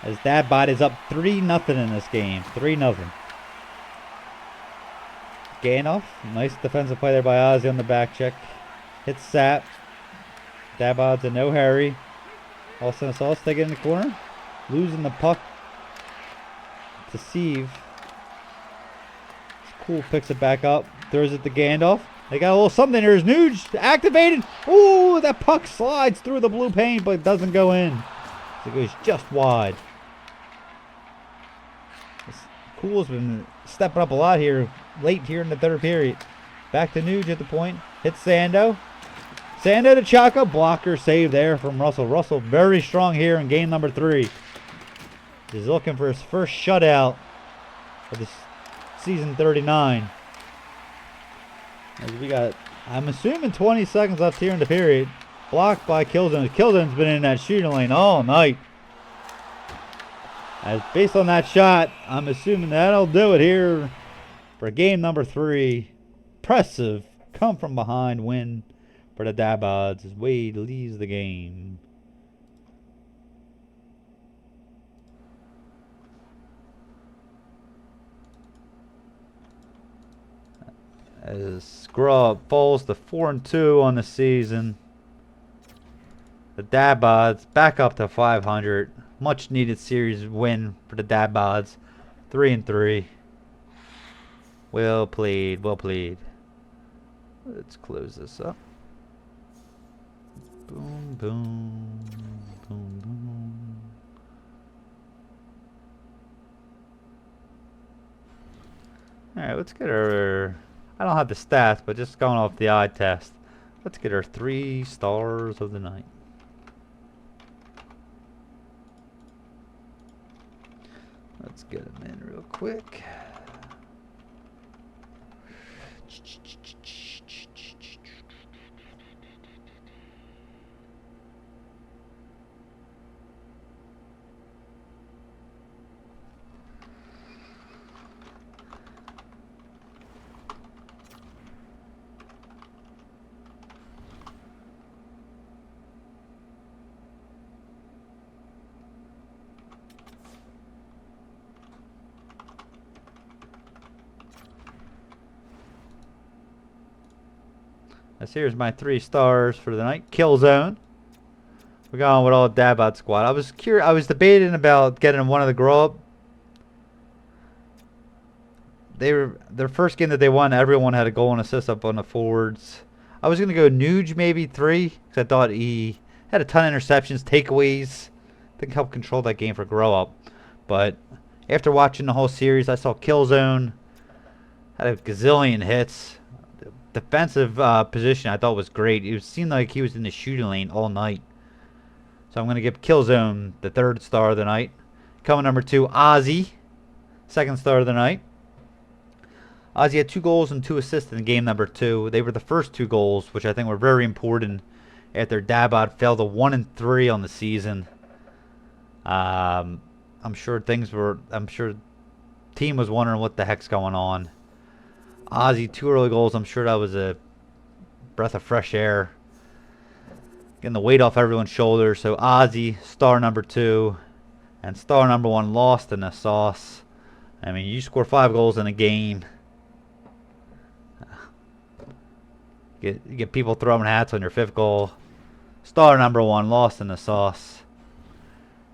As Dadbot is up 3-0 in this game. 3-0. Gandalf. Nice defensive play there by Ozzy on the back check. Hits Sap. Dadbot's in no hurry. Austin Assault take it in the corner. Losing the puck to Steve. It's cool. Picks it back up. Throws it to Gandalf. They got a little something. There's Nuge activated. Ooh, that puck slides through the blue paint, but it doesn't go in. It goes just wide. Cool's been stepping up a lot here, late here in the third period. Back to Nuge at the point. Hits Sando. Sando to Chaka. Blocker save there from Russell. Russell very strong here in game number 3. He's looking for his first shutout of this season 39. As we got, I'm assuming 20 seconds left here in the period. Blocked by Killzone. Killzone's been in that shooting lane all night. As based on that shot, I'm assuming that'll do it here for game number 3. Impressive come from behind win for the Dabods as Wade leads the game. As Scrub falls to 4-2 on the season. The Dabods back up to 500. Much needed series win for the Dabods. 3-3. Well played, well played. Let's close this up. Boom, boom, boom, boom. Alright, let's get our... I don't have the stats, but just going off the eye test. Let's get our 3 stars of the night. Let's get them in real quick. This here's my 3 stars for the night. Killzone. We're going with all Dabot squad. I was curious. I was debating about getting one of the grow up. their first game that they won. Everyone had a goal and assist up on the forwards. I was gonna go Nuge maybe 3 because I thought he had a ton of interceptions, takeaways. I think helped control that game for Grow Up. But after watching the whole series, I saw Killzone had a gazillion hits. The defensive position I thought was great. It seemed like he was in the shooting lane all night. So I'm gonna give Killzone the 3rd star of the night. Coming number 2, Ozzy, 2nd star of the night. Ozzy had 2 goals and 2 assists in game number 2. They were the first 2 goals, which I think were very important after Dabod fell to 1-3 on the season. I'm sure team was wondering what the heck's going on. Ozzy, 2 early goals. I'm sure that was a breath of fresh air, getting the weight off everyone's shoulders. So Ozzy, star number 2, and star number 1, Lost in the Sauce. I mean, you score 5 goals in a game. Get people throwing hats on your 5th goal. Star number 1, Lost in the Sauce.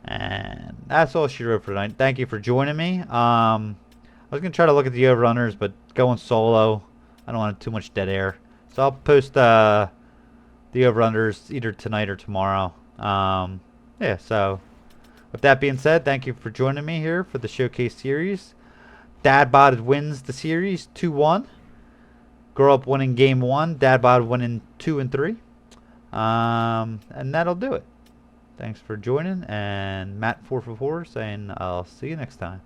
And that's all she wrote for tonight. Thank you for joining me. I was going to try to look at the over-unders, but going solo, I don't want too much dead air. So I'll post the over-unders either tonight or tomorrow. Yeah, so with that being said, thank you for joining me here for the Showcase Series. Dadbod wins the series 2-1. Grow Up winning game 1. Dadbod winning 2 and 3. And that'll do it. Thanks for joining. And Matt444 saying I'll see you next time.